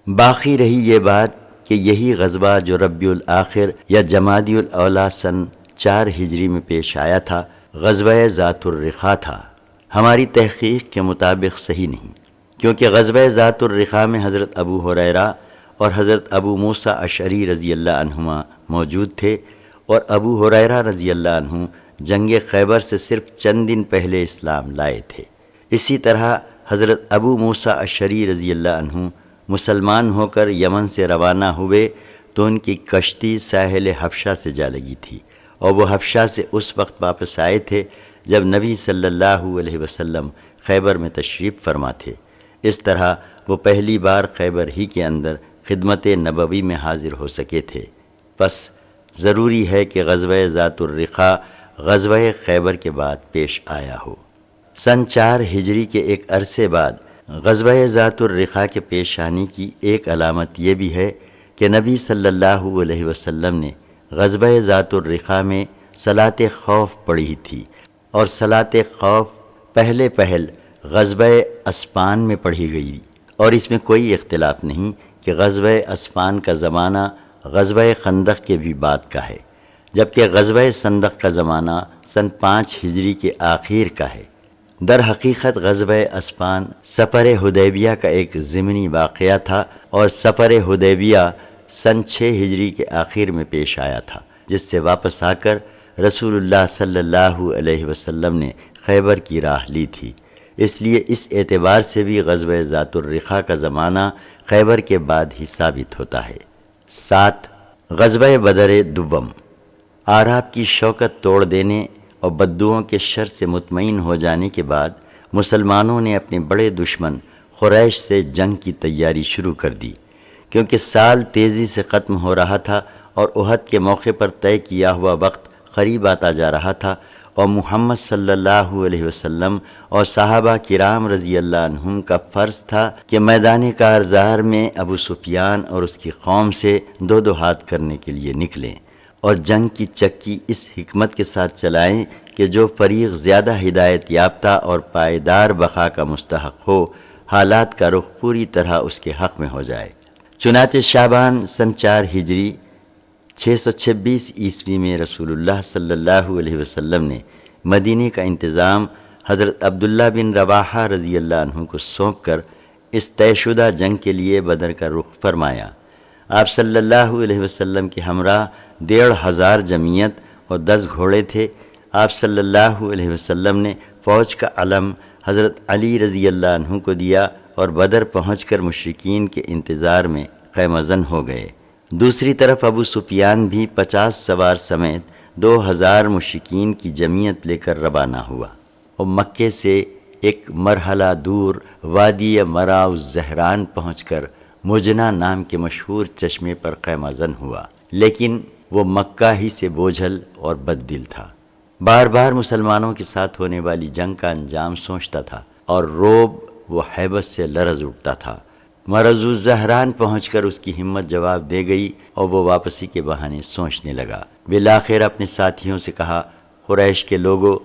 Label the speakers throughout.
Speaker 1: باقی رہی یہ بات کہ یہی غزوہ جو ربیع الآخر یا جمادی الاولیٰ سن 4 ہجری میں پیش آیا تھا، غزوہ ذات الرقاع تھا، ہماری تحقیق کے مطابق صحیح نہیں، کیونکہ غزوہ ذات الرقاع میں حضرت ابو ہریرہ اور حضرت ابو موسیٰ اشعری رضی اللہ عنہما موجود تھے، اور ابو ہریرہ رضی اللہ عنہ جنگ خیبر سے صرف چند دن پہلے اسلام لائے تھے۔ اسی طرح حضرت ابو موسیٰ اشعری رضی اللہ عنہ مسلمان ہو کر یمن سے روانہ ہوئے تو ان کی کشتی ساحل حبشہ سے جا لگی تھی، اور وہ حبشہ سے اس وقت واپس آئے تھے جب نبی صلی اللہ علیہ وسلم خیبر میں تشریف فرما تھے۔ اس طرح وہ پہلی بار خیبر ہی کے اندر خدمت نبوی میں حاضر ہو سکے تھے، پس ضروری ہے کہ غزوہ ذات الرقاع غزوہ خیبر کے بعد پیش آیا ہو۔ سن 4 ہجری کے ایک عرصے بعد غزوہ ذات الرقاع کے پیش آنے کی ایک علامت یہ بھی ہے کہ نبی صلی اللہ علیہ وسلم نے غزوہ ذات الرقاع میں صلاۃ خوف پڑھی تھی، اور صلاۃ خوف پہل غزوہ اسفان میں پڑھی گئی، اور اس میں کوئی اختلاف نہیں کہ غزوہ اسفان کا زمانہ غزوہ خندق کے بھی بعد کا ہے، جبکہ غزوہ خندق کا زمانہ سن 5 ہجری کے آخر کا ہے۔ در حقیقت غزوہ اسفان سفر حدیبیہ کا ایک ضمنی واقعہ تھا، اور سفر حدیبیہ سن 6 ہجری کے آخر میں پیش آیا تھا، جس سے واپس آ کر رسول اللہ صلی اللہ علیہ وسلم نے خیبر کی راہ لی تھی۔ اس لیے اس اعتبار سے بھی غزوہ ذات الرقاع کا زمانہ خیبر کے بعد ہی ثابت ہوتا ہے۔ 7 غزوہ بدر دوم، اعراب کی شوکت توڑ دینے اور بددعاؤں کے شر سے مطمئن ہو جانے کے بعد مسلمانوں نے اپنے بڑے دشمن قریش سے جنگ کی تیاری شروع کر دی، کیونکہ سال تیزی سے ختم ہو رہا تھا اور احد کے موقع پر طے کیا ہوا وقت قریب آتا جا رہا تھا، اور محمد صلی اللہ علیہ وسلم اور صحابہ کرام رضی اللہ عنہم کا فرض تھا کہ میدان کارزار میں ابو سفیان اور اس کی قوم سے دو ہاتھ کرنے کے لیے نکلیں، اور جنگ کی چکی اس حکمت کے ساتھ چلائیں کہ جو فریق زیادہ ہدایت یافتہ اور پائیدار بقا کا مستحق ہو، حالات کا رخ پوری طرح اس کے حق میں ہو جائے۔ چنانچہ شعبان سن 4 ہجری 626 عیسوی میں رسول اللہ صلی اللہ علیہ وسلم نے مدینے کا انتظام حضرت عبداللہ بن رواحہ رضی اللہ عنہ کو سونپ کر اس طے شدہ جنگ کے لیے بدر کا رخ فرمایا۔ آپ صلی اللہ علیہ وسلم کے ہمراہ 1500 جمعیت اور 10 گھوڑے تھے۔ آپ صلی اللہ علیہ وسلم نے فوج کا علم حضرت علی رضی اللہ عنہ کو دیا، اور بدر پہنچ کر مشرکین کے انتظار میں خیمہ زن ہو گئے۔ دوسری طرف ابو سفیان بھی 50 سوار سمیت 2000 مشرکین کی جمعیت لے کر روانہ ہوا، اور مکے سے ایک مرحلہ دور وادی مراء الزہران پہنچ کر مجنہ نام کے مشہور چشمے پر خیمہ زن ہوا، لیکن وہ مکہ ہی سے بوجھل اور بد دل تھا، بار بار مسلمانوں کے ساتھ ہونے والی جنگ کا انجام سوچتا تھا، اور روب و ہیبت سے لرز اٹھتا تھا۔ مرز الزہران پہنچ کر اس کی ہمت جواب دے گئی، اور وہ واپسی کے بہانے سوچنے لگا۔ بالآخر اپنے ساتھیوں سے کہا، قریش کے لوگوں،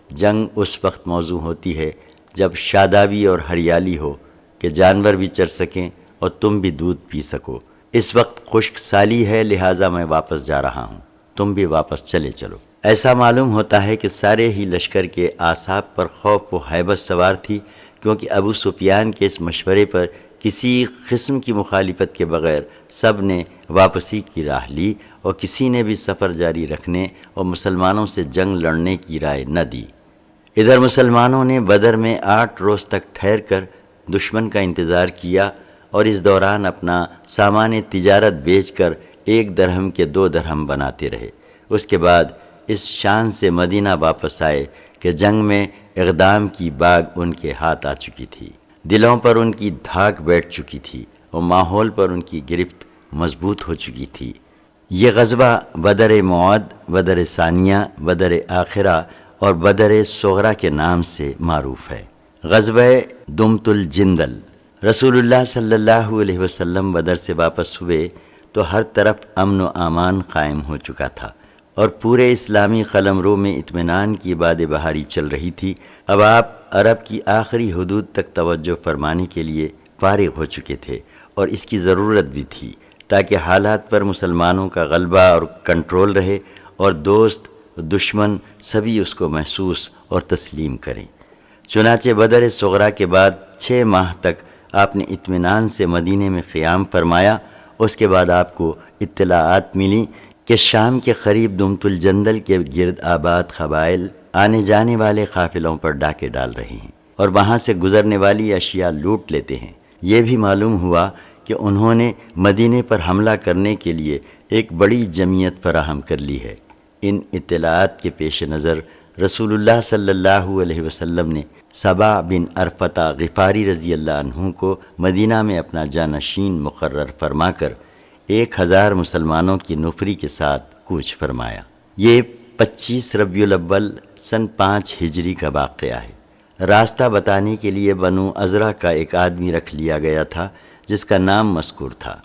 Speaker 1: جنگ اس وقت موزوں ہوتی ہے جب شادابی اور ہریالی ہو کہ جانور بھی چر سکیں اور تم بھی دودھ پی سکو۔ اس وقت خشک سالی ہے، لہٰذا میں واپس جا رہا ہوں، تم بھی واپس چلے چلو۔ ایسا معلوم ہوتا ہے کہ سارے ہی لشکر کے اعصاب پر خوف و ہیبت سوار تھی، کیونکہ ابو سفیان کے اس مشورے پر کسی قسم کی مخالفت کے بغیر سب نے واپسی کی راہ لی، اور کسی نے بھی سفر جاری رکھنے اور مسلمانوں سے جنگ لڑنے کی رائے نہ دی۔ ادھر مسلمانوں نے بدر میں 8 روز تک ٹھہر کر دشمن کا انتظار کیا، اور اس دوران اپنا سامان تجارت بیچ کر 1 درہم کے 2 درہم بناتے رہے۔ اس کے بعد اس شان سے مدینہ واپس آئے کہ جنگ میں اقدام کی باغ ان کے ہاتھ آ چکی تھی، دلوں پر ان کی دھاک بیٹھ چکی تھی، اور ماحول پر ان کی گرفت مضبوط ہو چکی تھی۔ یہ غزوہ بدر موعد، بدر ثانیہ، بدر آخرہ اور بدر صغریٰ کے نام سے معروف ہے۔ غزوہ دمت الجندل، رسول اللہ صلی اللہ علیہ وسلم بدر سے واپس ہوئے تو ہر طرف امن و امان قائم ہو چکا تھا، اور پورے اسلامی قلمرو میں اطمینان کی باد بہاری چل رہی تھی۔ اب آپ عرب کی آخری حدود تک توجہ فرمانے کے لیے فارغ ہو چکے تھے، اور اس کی ضرورت بھی تھی تاکہ حالات پر مسلمانوں کا غلبہ اور کنٹرول رہے اور دوست دشمن سبھی اس کو محسوس اور تسلیم کریں۔ چنانچہ بدر صغریٰ کے بعد 6 ماہ تک آپ نے اطمینان سے مدینے میں قیام فرمایا۔ اس کے بعد آپ کو اطلاعات ملی کہ شام کے قریب دمت الجندل کے گرد آباد قبائل آنے جانے والے قافلوں پر ڈاکے ڈال رہے ہیں اور وہاں سے گزرنے والی اشیاء لوٹ لیتے ہیں۔ یہ بھی معلوم ہوا کہ انہوں نے مدینے پر حملہ کرنے کے لیے ایک بڑی جمعیت فراہم کر لی ہے۔ ان اطلاعات کے پیش نظر رسول اللہ صلی اللہ علیہ وسلم نے سبا بن ارفطہ غفاری رضی اللہ عنہ کو مدینہ میں اپنا جانشین مقرر فرما کر 1000 مسلمانوں کی نفری کے ساتھ کوچ فرمایا۔ یہ 25 ربیع الاول سن 5 ہجری کا واقعہ ہے۔ راستہ بتانے کے لیے بنو ازرع کا ایک آدمی رکھ لیا گیا تھا جس کا نام مذکور تھا۔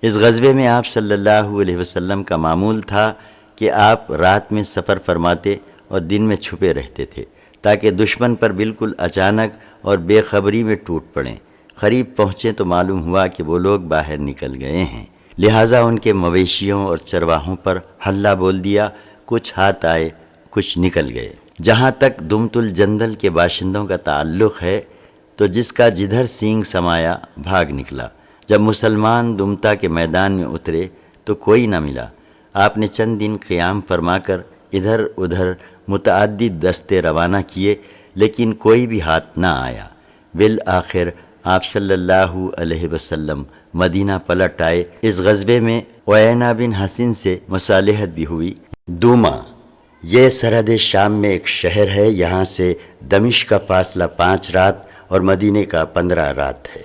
Speaker 1: اس غزوے میں آپ صلی اللہ علیہ وسلم کا معمول تھا کہ آپ رات میں سفر فرماتے اور دن میں چھپے رہتے تھے تاکہ دشمن پر بالکل اچانک اور بے خبری میں ٹوٹ پڑیں۔ قریب پہنچے تو معلوم ہوا کہ وہ لوگ باہر نکل گئے ہیں، لہٰذا ان کے مویشیوں اور چرواہوں پر حلہ بول دیا، کچھ ہاتھ آئے کچھ نکل گئے۔ جہاں تک دمت الجندل کے باشندوں کا تعلق ہے تو جس کا جدھر سینگ سمایا بھاگ نکلا۔ جب مسلمان دمتا کے میدان میں اترے تو کوئی نہ ملا۔ آپ نے چند دن قیام فرما کر ادھر ادھر متعدد دستے روانہ کیے لیکن کوئی بھی ہاتھ نہ آیا۔ بالآخر آپ صلی اللہ علیہ وسلم مدینہ پلٹ آئے۔ اس غزوے میں عیینہ بن حصن سے مصالحت بھی ہوئی۔ دوما یہ سرحد شام میں ایک شہر ہے، یہاں سے دمشق کا فاصلہ 5 رات اور مدینے کا 15 رات ہے۔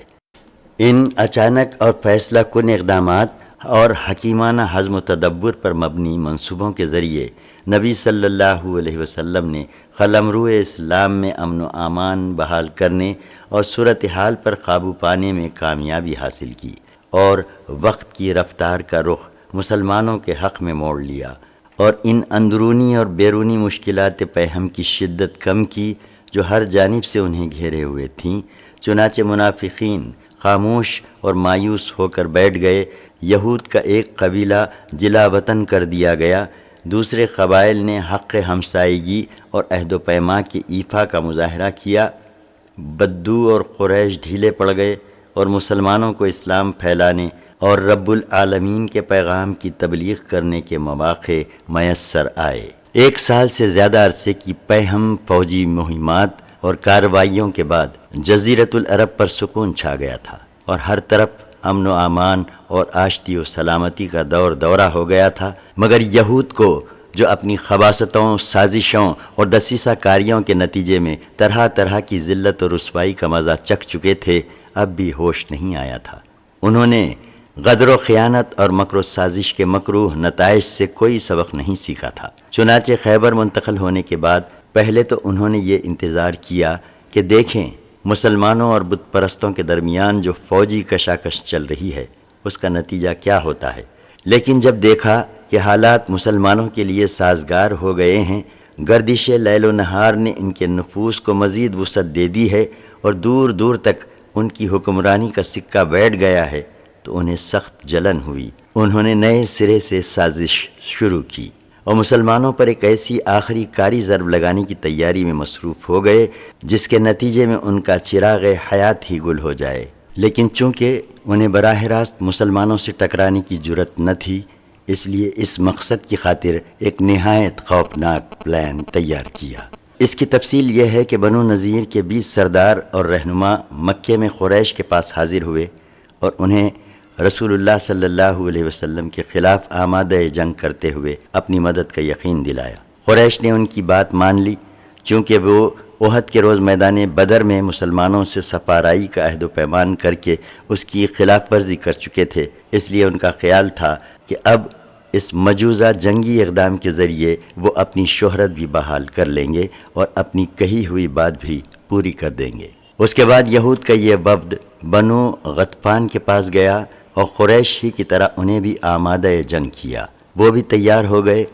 Speaker 1: ان اچانک اور فیصلہ کن اقدامات اور حکیمانہ حزم و تدبر پر مبنی منصوبوں کے ذریعے نبی صلی اللہ علیہ وسلم نے قلمرو اسلام میں امن و امان بحال کرنے اور صورتحال پر قابو پانے میں کامیابی حاصل کی اور وقت کی رفتار کا رخ مسلمانوں کے حق میں موڑ لیا اور ان اندرونی اور بیرونی مشکلات پیہم کی شدت کم کی جو ہر جانب سے انہیں گھیرے ہوئے تھیں۔ چنانچہ منافقین خاموش اور مایوس ہو کر بیٹھ گئے۔ یہود کا ایک قبیلہ جلا وطن کر دیا گیا، دوسرے قبائل نے حق ہمسائیگی اور عہد و پیما کے ایفا کا مظاہرہ کیا۔ بدو اور قریش ڈھیلے پڑ گئے اور مسلمانوں کو اسلام پھیلانے اور رب العالمین کے پیغام کی تبلیغ کرنے کے مواقع میسر آئے۔ 1 سال سے زیادہ عرصے کی پیہم فوجی مہمات اور کارروائیوں کے بعد جزیرۃ العرب پر سکون چھا گیا تھا اور ہر طرف امن و امان اور آشتی و سلامتی کا دورہ ہو گیا تھا، مگر یہود کو جو اپنی خباثتوں، سازشوں اور دسیسہ کاریوں کے نتیجے میں طرح طرح کی ذلت و رسوائی کا مزہ چکھ چکے تھے، اب بھی ہوش نہیں آیا تھا۔ انہوں نے غدر و خیانت اور مکر و سازش کے مکروہ نتائج سے کوئی سبق نہیں سیکھا تھا۔ چنانچہ خیبر منتقل ہونے کے بعد پہلے تو انہوں نے یہ انتظار کیا کہ دیکھیں مسلمانوں اور بت پرستوں کے درمیان جو فوجی کشاکش چل رہی ہے اس کا نتیجہ کیا ہوتا ہے، لیکن جب دیکھا کہ حالات مسلمانوں کے لیے سازگار ہو گئے ہیں، گردش لیل و نہار نے ان کے نفوس کو مزید وسعت دے دی ہے اور دور دور تک ان کی حکمرانی کا سکہ بیٹھ گیا ہے، تو انہیں سخت جلن ہوئی۔ انہوں نے نئے سرے سے سازش شروع کی اور مسلمانوں پر ایک ایسی آخری کاری ضرب لگانے کی تیاری میں مصروف ہو گئے جس کے نتیجے میں ان کا چراغ حیات ہی گل ہو جائے۔ لیکن چونکہ انہیں براہ راست مسلمانوں سے ٹکرانے کی جرت نہ تھی، اس لیے اس مقصد کی خاطر ایک نہایت خوفناک پلان تیار کیا۔ اس کی تفصیل یہ ہے کہ بنو نذیر کے 20 سردار اور رہنما مکے میں قریش کے پاس حاضر ہوئے اور انہیں رسول اللہ صلی اللہ علیہ وسلم کے خلاف آمادہ جنگ کرتے ہوئے اپنی مدد کا یقین دلایا۔ قریش نے ان کی بات مان لی، چونکہ وہ احد کے روز میدان بدر میں مسلمانوں سے سفارائی کا عہد و پیمان کر کے اس کی خلاف ورزی کر چکے تھے، اس لیے ان کا خیال تھا کہ اب اس مجوزہ جنگی اقدام کے ذریعے وہ اپنی شہرت بھی بحال کر لیں گے اور اپنی کہی ہوئی بات بھی پوری کر دیں گے۔ اس کے بعد یہود کا یہ وفد بنو غطفان کے پاس گیا اور قریش ہی کی طرح انہیں بھی آمادہ جنگ کیا، وہ بھی تیار ہو گئے۔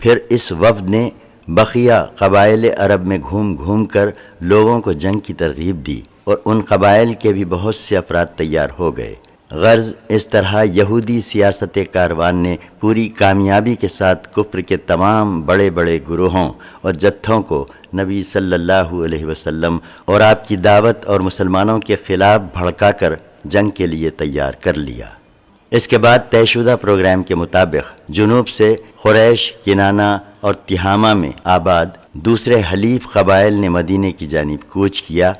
Speaker 1: پھر اس وفد نے بقیہ قبائل عرب میں گھوم گھوم کر لوگوں کو جنگ کی ترغیب دی اور ان قبائل کے بھی بہت سے افراد تیار ہو گئے۔ غرض اس طرح یہودی سیاست کاروان نے پوری کامیابی کے ساتھ کفر کے تمام بڑے بڑے گروہوں اور جتھوں کو نبی صلی اللہ علیہ وسلم اور آپ کی دعوت اور مسلمانوں کے خلاف بھڑکا کر جنگ کے لیے تیار کر لیا۔ اس کے بعد طے شدہ پروگرام کے مطابق جنوب سے قریش، کنانہ اور تہامہ میں آباد دوسرے حلیف قبائل نے مدینے کی جانب کوچ کیا۔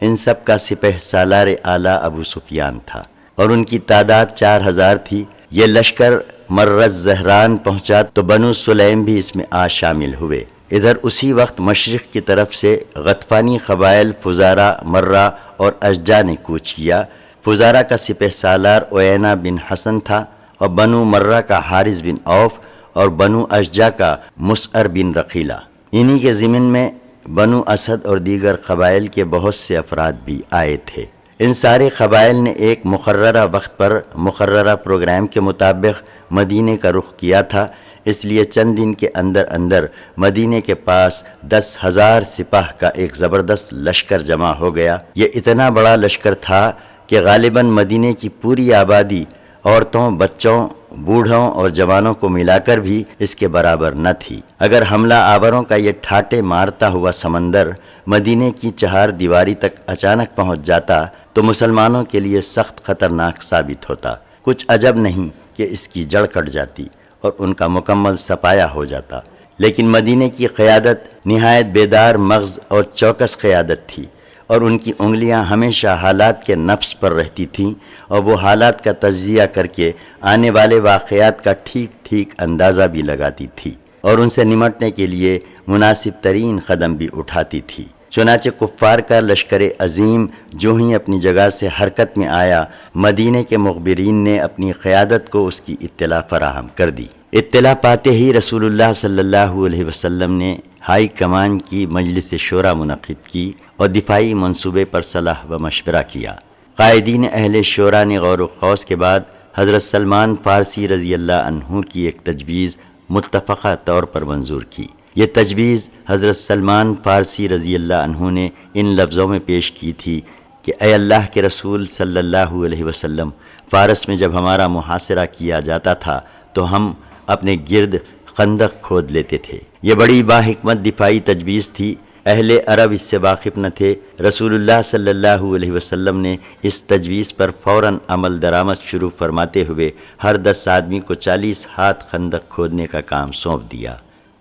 Speaker 1: ان سب کا سپہ سالار اعلیٰ ابو سفیان تھا اور ان کی تعداد 4000 تھی۔ یہ لشکر مرز زہران پہنچا تو بنو سلیم بھی اس میں شامل ہوئے۔ ادھر اسی وقت مشرق کی طرف سے غطفانی قبائل فزارہ، مرہ اور اشجع نے کوچ کیا۔ فزارہ کا سپہ سالار عیینہ بن حسن تھا اور بنو مرہ کا حارث بن عوف اور بنو اشجع کا مسعر بن رقیلہ۔ انہی کے ضمن میں بنو اسد اور دیگر قبائل کے بہت سے افراد بھی آئے تھے۔ ان سارے قبائل نے ایک مقررہ وقت پر مقررہ پروگرام کے مطابق مدینے کا رخ کیا تھا، اس لیے چند دن کے اندر اندر مدینے کے پاس 10,000 سپاہ کا ایک زبردست لشکر جمع ہو گیا۔ یہ اتنا بڑا لشکر تھا کہ غالباً مدینے کی پوری آبادی عورتوں، بچوں، بوڑھوں اور جوانوں کو ملا کر بھی اس کے برابر نہ تھی۔ اگر حملہ آوروں کا یہ ٹھاٹے مارتا ہوا سمندر مدینے کی چہار دیواری تک اچانک پہنچ جاتا تو مسلمانوں کے لیے سخت خطرناک ثابت ہوتا۔ کچھ عجب نہیں کہ اس کی جڑ کٹ جاتی اور ان کا مکمل سفایا ہو جاتا، لیکن مدینے کی قیادت نہایت بیدار مغز اور چوکس قیادت تھی، اور ان کی انگلیاں ہمیشہ حالات کے نفس پر رہتی تھیں اور وہ حالات کا تجزیہ کر کے آنے والے واقعات کا ٹھیک ٹھیک اندازہ بھی لگاتی تھی اور ان سے نمٹنے کے لیے مناسب ترین قدم بھی اٹھاتی تھی۔ چنانچہ کفار کا لشکر عظیم جو ہی اپنی جگہ سے حرکت میں آیا، مدینے کے مخبرین نے اپنی قیادت کو اس کی اطلاع فراہم کر دی۔ اطلاع پاتے ہی رسول اللہ صلی اللہ علیہ وسلم نے ہائی کمان کی مجلس شورا منعقد کی اور دفاعی منصوبے پر صلاح و مشورہ کیا۔ قائدین اہل شورا نے غور و خوض کے بعد حضرت سلمان فارسی رضی اللہ عنہ کی ایک تجویز متفقہ طور پر منظور کی۔ یہ تجویز حضرت سلمان فارسی رضی اللہ عنہ نے ان لفظوں میں پیش کی تھی کہ اے اللہ کے رسول صلی اللہ علیہ وسلم، فارس میں جب ہمارا محاصرہ کیا جاتا تھا تو ہم اپنے گرد خندق کھود لیتے تھے۔ یہ بڑی باحکمت دفاعی تجویز تھی۔ اہل عرب اس سے واقف نہ تھے۔ رسول اللہ صلی اللہ علیہ وسلم نے اس تجویز پر فوراً عمل درآمد شروع فرماتے ہوئے ہر 10 آدمی کو 40 ہاتھ خندق کھودنے کا کام سونپ دیا،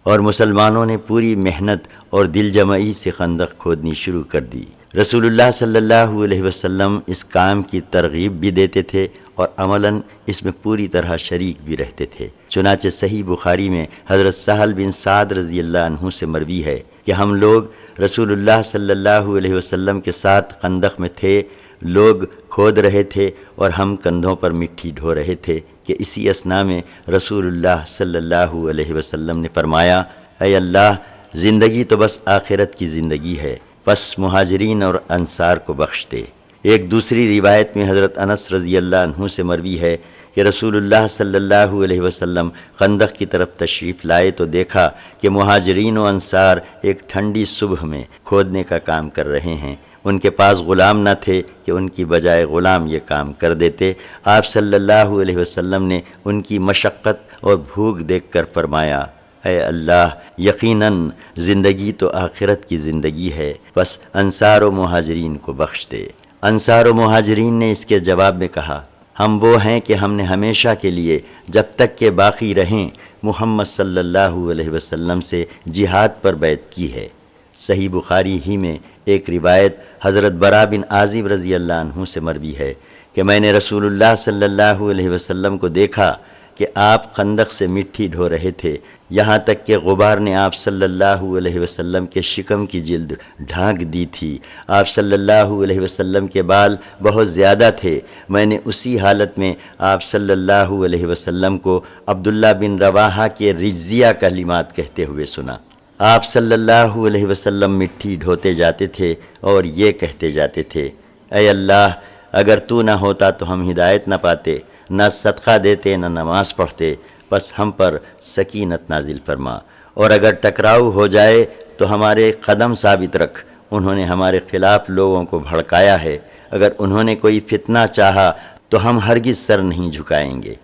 Speaker 1: اور مسلمانوں نے پوری محنت اور دل جمعی سے خندق کھودنی شروع کر دی۔ رسول اللہ صلی اللہ علیہ وسلم اس کام کی ترغیب بھی دیتے تھے اور عملاً اس میں پوری طرح شریک بھی رہتے تھے۔ چنانچہ صحیح بخاری میں حضرت سہل بن سعد رضی اللہ عنہ سے مروی ہے کہ ہم لوگ رسول اللہ صلی اللہ علیہ وسلم کے ساتھ خندق میں تھے، لوگ کھود رہے تھے اور ہم کندھوں پر مٹی ڈھو رہے تھے کہ اسی اثناء میں رسول اللہ صلی اللہ علیہ وسلم نے فرمایا، اے اللہ، زندگی تو بس آخرت کی زندگی ہے، بس مہاجرین اور انصار کو بخش دے۔ ایک دوسری روایت میں حضرت انس رضی اللہ عنہ سے مروی ہے کہ رسول اللہ صلی اللہ علیہ وسلم خندق کی طرف تشریف لائے تو دیکھا کہ مہاجرین و انصار ایک ٹھنڈی صبح میں کھودنے کا کام کر رہے ہیں۔ ان کے پاس غلام نہ تھے کہ ان کی بجائے غلام یہ کام کر دیتے۔ آپ صلی اللہ علیہ وسلم نے ان کی مشقت اور بھوک دیکھ کر فرمایا، اے اللہ، یقیناً زندگی تو آخرت کی زندگی ہے، بس انصار و مہاجرین کو بخش دے۔ انصار و مہاجرین نے اس کے جواب میں کہا، ہم وہ ہیں کہ ہم نے ہمیشہ کے لیے جب تک کہ باقی رہیں محمد صلی اللہ علیہ وسلم سے جہاد پر بیعت کی ہے۔ صحیح بخاری ہی میں ایک روایت حضرت برا بن عازب رضی اللہ عنہ سے مروی ہے کہ میں نے رسول اللہ صلی اللہ علیہ وسلم کو دیکھا کہ آپ خندق سے مٹی ڈھو رہے تھے، یہاں تک کہ غبار نے آپ صلی اللہ علیہ وسلم کے شکم کی جلد ڈھانک دی تھی۔ آپ صلی اللہ علیہ وسلم کے بال بہت زیادہ تھے۔ میں نے اسی حالت میں آپ صلی اللہ علیہ وسلم کو عبداللہ بن رواحہ کے رجزیہ کلمات کہتے ہوئے سنا۔ آپ صلی اللہ علیہ وسلم مٹی ڈھوتے جاتے تھے اور یہ کہتے جاتے تھے، اے اللہ، اگر تو نہ ہوتا تو ہم ہدایت نہ پاتے، نہ صدقہ دیتے، نہ نماز پڑھتے، بس ہم پر سکینت نازل فرما، اور اگر ٹکراؤ ہو جائے تو ہمارے قدم ثابت رکھ۔ انہوں نے ہمارے خلاف لوگوں کو بھڑکایا ہے، اگر انہوں نے کوئی فتنہ چاہا تو ہم ہرگز سر نہیں جھکائیں گے۔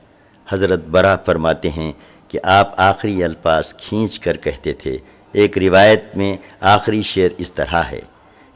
Speaker 1: حضرت برا فرماتے ہیں کہ آپ آخری الفاظ کھینچ کر کہتے تھے۔ ایک روایت میں آخری شعر اس طرح ہے،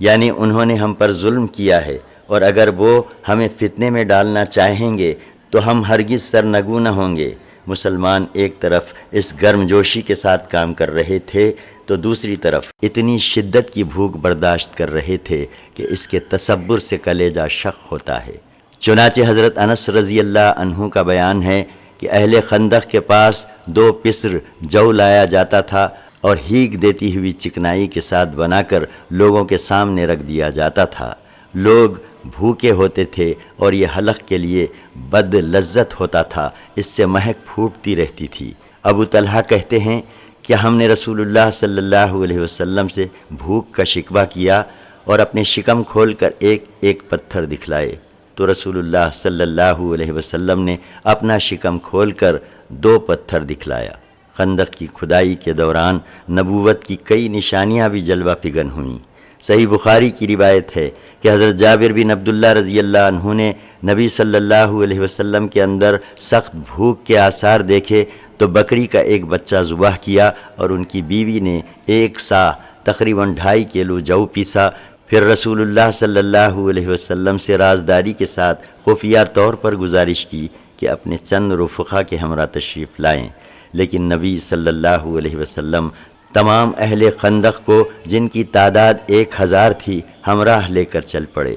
Speaker 1: یعنی انہوں نے ہم پر ظلم کیا ہے، اور اگر وہ ہمیں فتنے میں ڈالنا چاہیں گے تو ہم ہرگز سرنگو نہ ہوں گے۔ مسلمان ایک طرف اس گرم جوشی کے ساتھ کام کر رہے تھے تو دوسری طرف اتنی شدت کی بھوک برداشت کر رہے تھے کہ اس کے تصور سے کلیجہ شق ہوتا ہے۔ چنانچہ حضرت انس رضی اللہ عنہ کا بیان ہے کہ اہل خندق کے پاس 2 پسر جو لایا جاتا تھا اور ہیگ دیتی ہوئی چکنائی کے ساتھ بنا کر لوگوں کے سامنے رکھ دیا جاتا تھا۔ لوگ بھوکے ہوتے تھے اور یہ حلق کے لیے بد لذت ہوتا تھا، اس سے مہک پھوٹتی رہتی تھی۔ ابو طلحہ کہتے ہیں کہ ہم نے رسول اللہ صلی اللہ علیہ وسلم سے بھوک کا شکوہ کیا اور اپنے شکم کھول کر ایک ایک پتھر دکھلائے، تو رسول اللہ صلی اللہ علیہ وسلم نے اپنا شکم کھول کر 2 پتھر دکھلایا۔ خندق کی کھدائی کے دوران نبوت کی کئی نشانیاں بھی جلوہ فگن ہوئیں۔ صحیح بخاری کی روایت ہے کہ حضرت جابر بن عبداللہ رضی اللہ عنہ نے نبی صلی اللہ علیہ وسلم کے اندر سخت بھوک کے آثار دیکھے تو بکری کا ایک بچہ ذبح کیا اور ان کی بیوی نے 1 سا تقریباً 2.5 کلو جو پیسا۔ پھر رسول اللہ صلی اللہ علیہ وسلم سے رازداری کے ساتھ خفیہ طور پر گزارش کی کہ اپنے چند رفقا کے ہمراہ تشریف لائیں، لیکن نبی صلی اللہ علیہ وسلم تمام اہل خندق کو، جن کی تعداد 1000 تھی، ہمراہ لے کر چل پڑے۔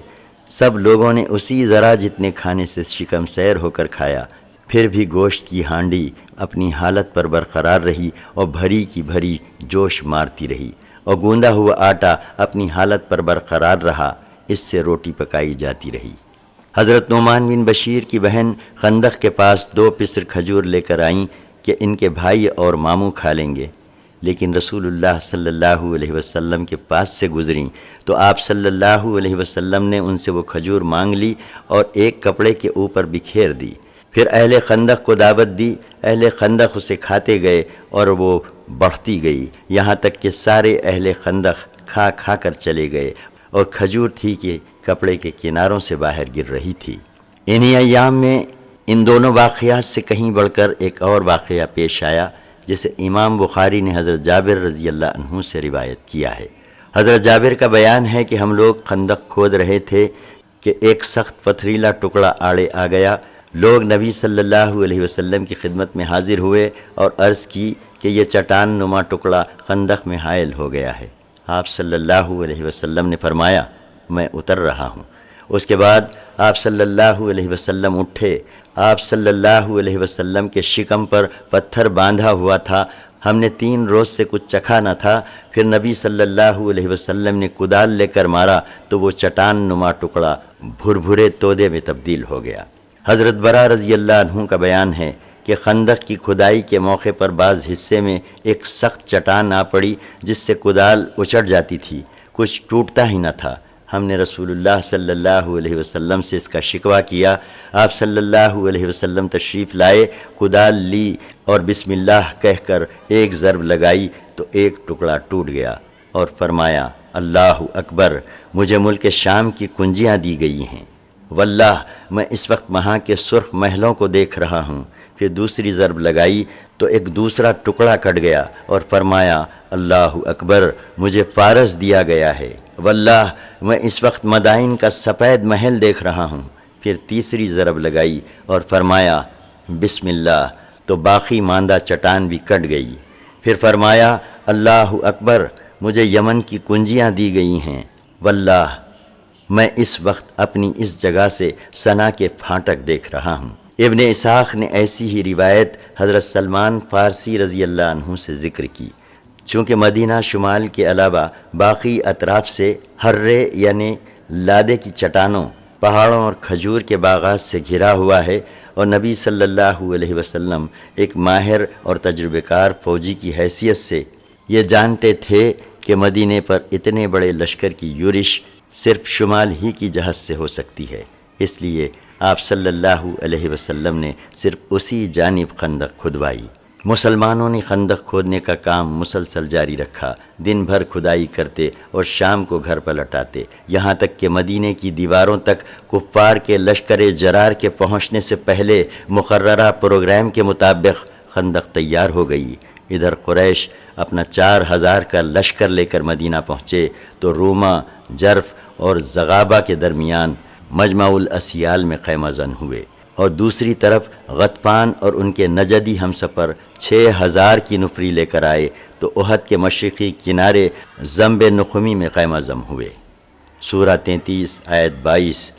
Speaker 1: سب لوگوں نے اسی ذرا جتنے کھانے سے شکم سیر ہو کر کھایا، پھر بھی گوشت کی ہانڈی اپنی حالت پر برقرار رہی اور بھری کی بھری جوش مارتی رہی، اور گوندا ہوا آٹا اپنی حالت پر برقرار رہا، اس سے روٹی پکائی جاتی رہی۔ حضرت نعمان بن بشیر کی بہن خندق کے پاس 2 پسر کھجور لے کر آئیں کہ ان کے بھائی اور ماموں کھا لیں گے، لیکن رسول اللہ صلی اللہ علیہ وسلم کے پاس سے گزریں تو آپ صلی اللہ علیہ وسلم نے ان سے وہ کھجور مانگ لی اور ایک کپڑے کے اوپر بکھیر دی۔ پھر اہل خندق کو دعوت دی، اہل خندق اسے کھاتے گئے اور وہ بڑھتی گئی، یہاں تک کہ سارے اہل خندق کھا کھا کر چلے گئے، اور کھجور تھی کہ کپڑے کے کناروں سے باہر گر رہی تھی۔ انہی ایام میں ان دونوں واقعات سے کہیں بڑھ کر ایک اور واقعہ پیش آیا، جسے امام بخاری نے حضرت جابر رضی اللہ عنہ سے روایت کیا ہے۔ حضرت جابر کا بیان ہے کہ ہم لوگ خندق کھود رہے تھے کہ ایک سخت پتھریلا ٹکڑا آڑے آ گیا۔ لوگ نبی صلی اللہ علیہ وسلم کی خدمت میں حاضر ہوئے اور عرض کی کہ یہ چٹان نما ٹکڑا خندق میں حائل ہو گیا ہے۔ آپ صلی اللہ علیہ وسلم نے فرمایا، میں اتر رہا ہوں۔ اس کے بعد آپ صلی اللہ علیہ وسلم اٹھے۔ آپ صلی اللہ علیہ وسلم کے شکم پر پتھر باندھا ہوا تھا، ہم نے 3 روز سے کچھ چکھا نہ تھا۔ پھر نبی صلی اللہ علیہ وسلم نے کدال لے کر مارا تو وہ چٹان نما ٹکڑا بھربھرے تودے میں تبدیل ہو گیا۔ حضرت برا رضی اللہ عنہ کا بیان ہے کہ خندق کی کھدائی کے موقع پر بعض حصے میں ایک سخت چٹان آ پڑی جس سے کدال اچڑ جاتی تھی، کچھ ٹوٹتا ہی نہ تھا۔ ہم نے رسول اللہ صلی اللہ علیہ وسلم سے اس کا شکوہ کیا۔ آپ صلی اللہ علیہ وسلم تشریف لائے، کدال لی اور بسم اللہ کہہ کر ایک ضرب لگائی تو ایک ٹکڑا ٹوٹ گیا، اور فرمایا، اللہ اکبر، مجھے ملک شام کی کنجیاں دی گئی ہیں، واللہ میں اس وقت وہاں کے سرخ محلوں کو دیکھ رہا ہوں۔ پھر دوسری ضرب لگائی تو ایک دوسرا ٹکڑا کٹ گیا اور فرمایا، اللہ اکبر، مجھے فارس دیا گیا ہے، واللہ میں اس وقت مدائن کا سفید محل دیکھ رہا ہوں۔ پھر تیسری ضرب لگائی اور فرمایا، بسم اللہ، تو باقی ماندہ چٹان بھی کٹ گئی۔ پھر فرمایا، اللہ اکبر، مجھے یمن کی کنجیاں دی گئی ہیں، واللہ میں اس وقت اپنی اس جگہ سے سنا کے پھاٹک دیکھ رہا ہوں۔ ابن اسحاق نے ایسی ہی روایت حضرت سلمان فارسی رضی اللہ عنہ سے ذکر کی۔ چونکہ مدینہ شمال کے علاوہ باقی اطراف سے ہرے یعنی لادے کی چٹانوں، پہاڑوں اور کھجور کے باغات سے گھرا ہوا ہے، اور نبی صلی اللہ علیہ وسلم ایک ماہر اور تجربہ کار فوجی کی حیثیت سے یہ جانتے تھے کہ مدینے پر اتنے بڑے لشکر کی یورش صرف شمال ہی کی جہت سے ہو سکتی ہے، اس لیے آپ صلی اللہ علیہ وسلم نے صرف اسی جانب خندق کھدوائی۔ مسلمانوں نے خندق کھودنے کا کام مسلسل جاری رکھا، دن بھر کھدائی کرتے اور شام کو گھر پلٹ آتے، یہاں تک کہ مدینے کی دیواروں تک کفار کے لشکر جرار کے پہنچنے سے پہلے مقررہ پروگرام کے مطابق خندق تیار ہو گئی۔ ادھر قریش اپنا 4000 کا لشکر لے کر مدینہ پہنچے تو روما، جرف اور زغابہ کے درمیان مجمع الاسیال میں خیمہ زن ہوئے، اور دوسری طرف غطفان اور ان کے نجدی ہمسفر 6000 کی نفری لے کر آئے تو احد کے مشرقی کنارے ضمب نخمی میں خیمہ زن ہوئے۔ سورہ 33 آیت 22۔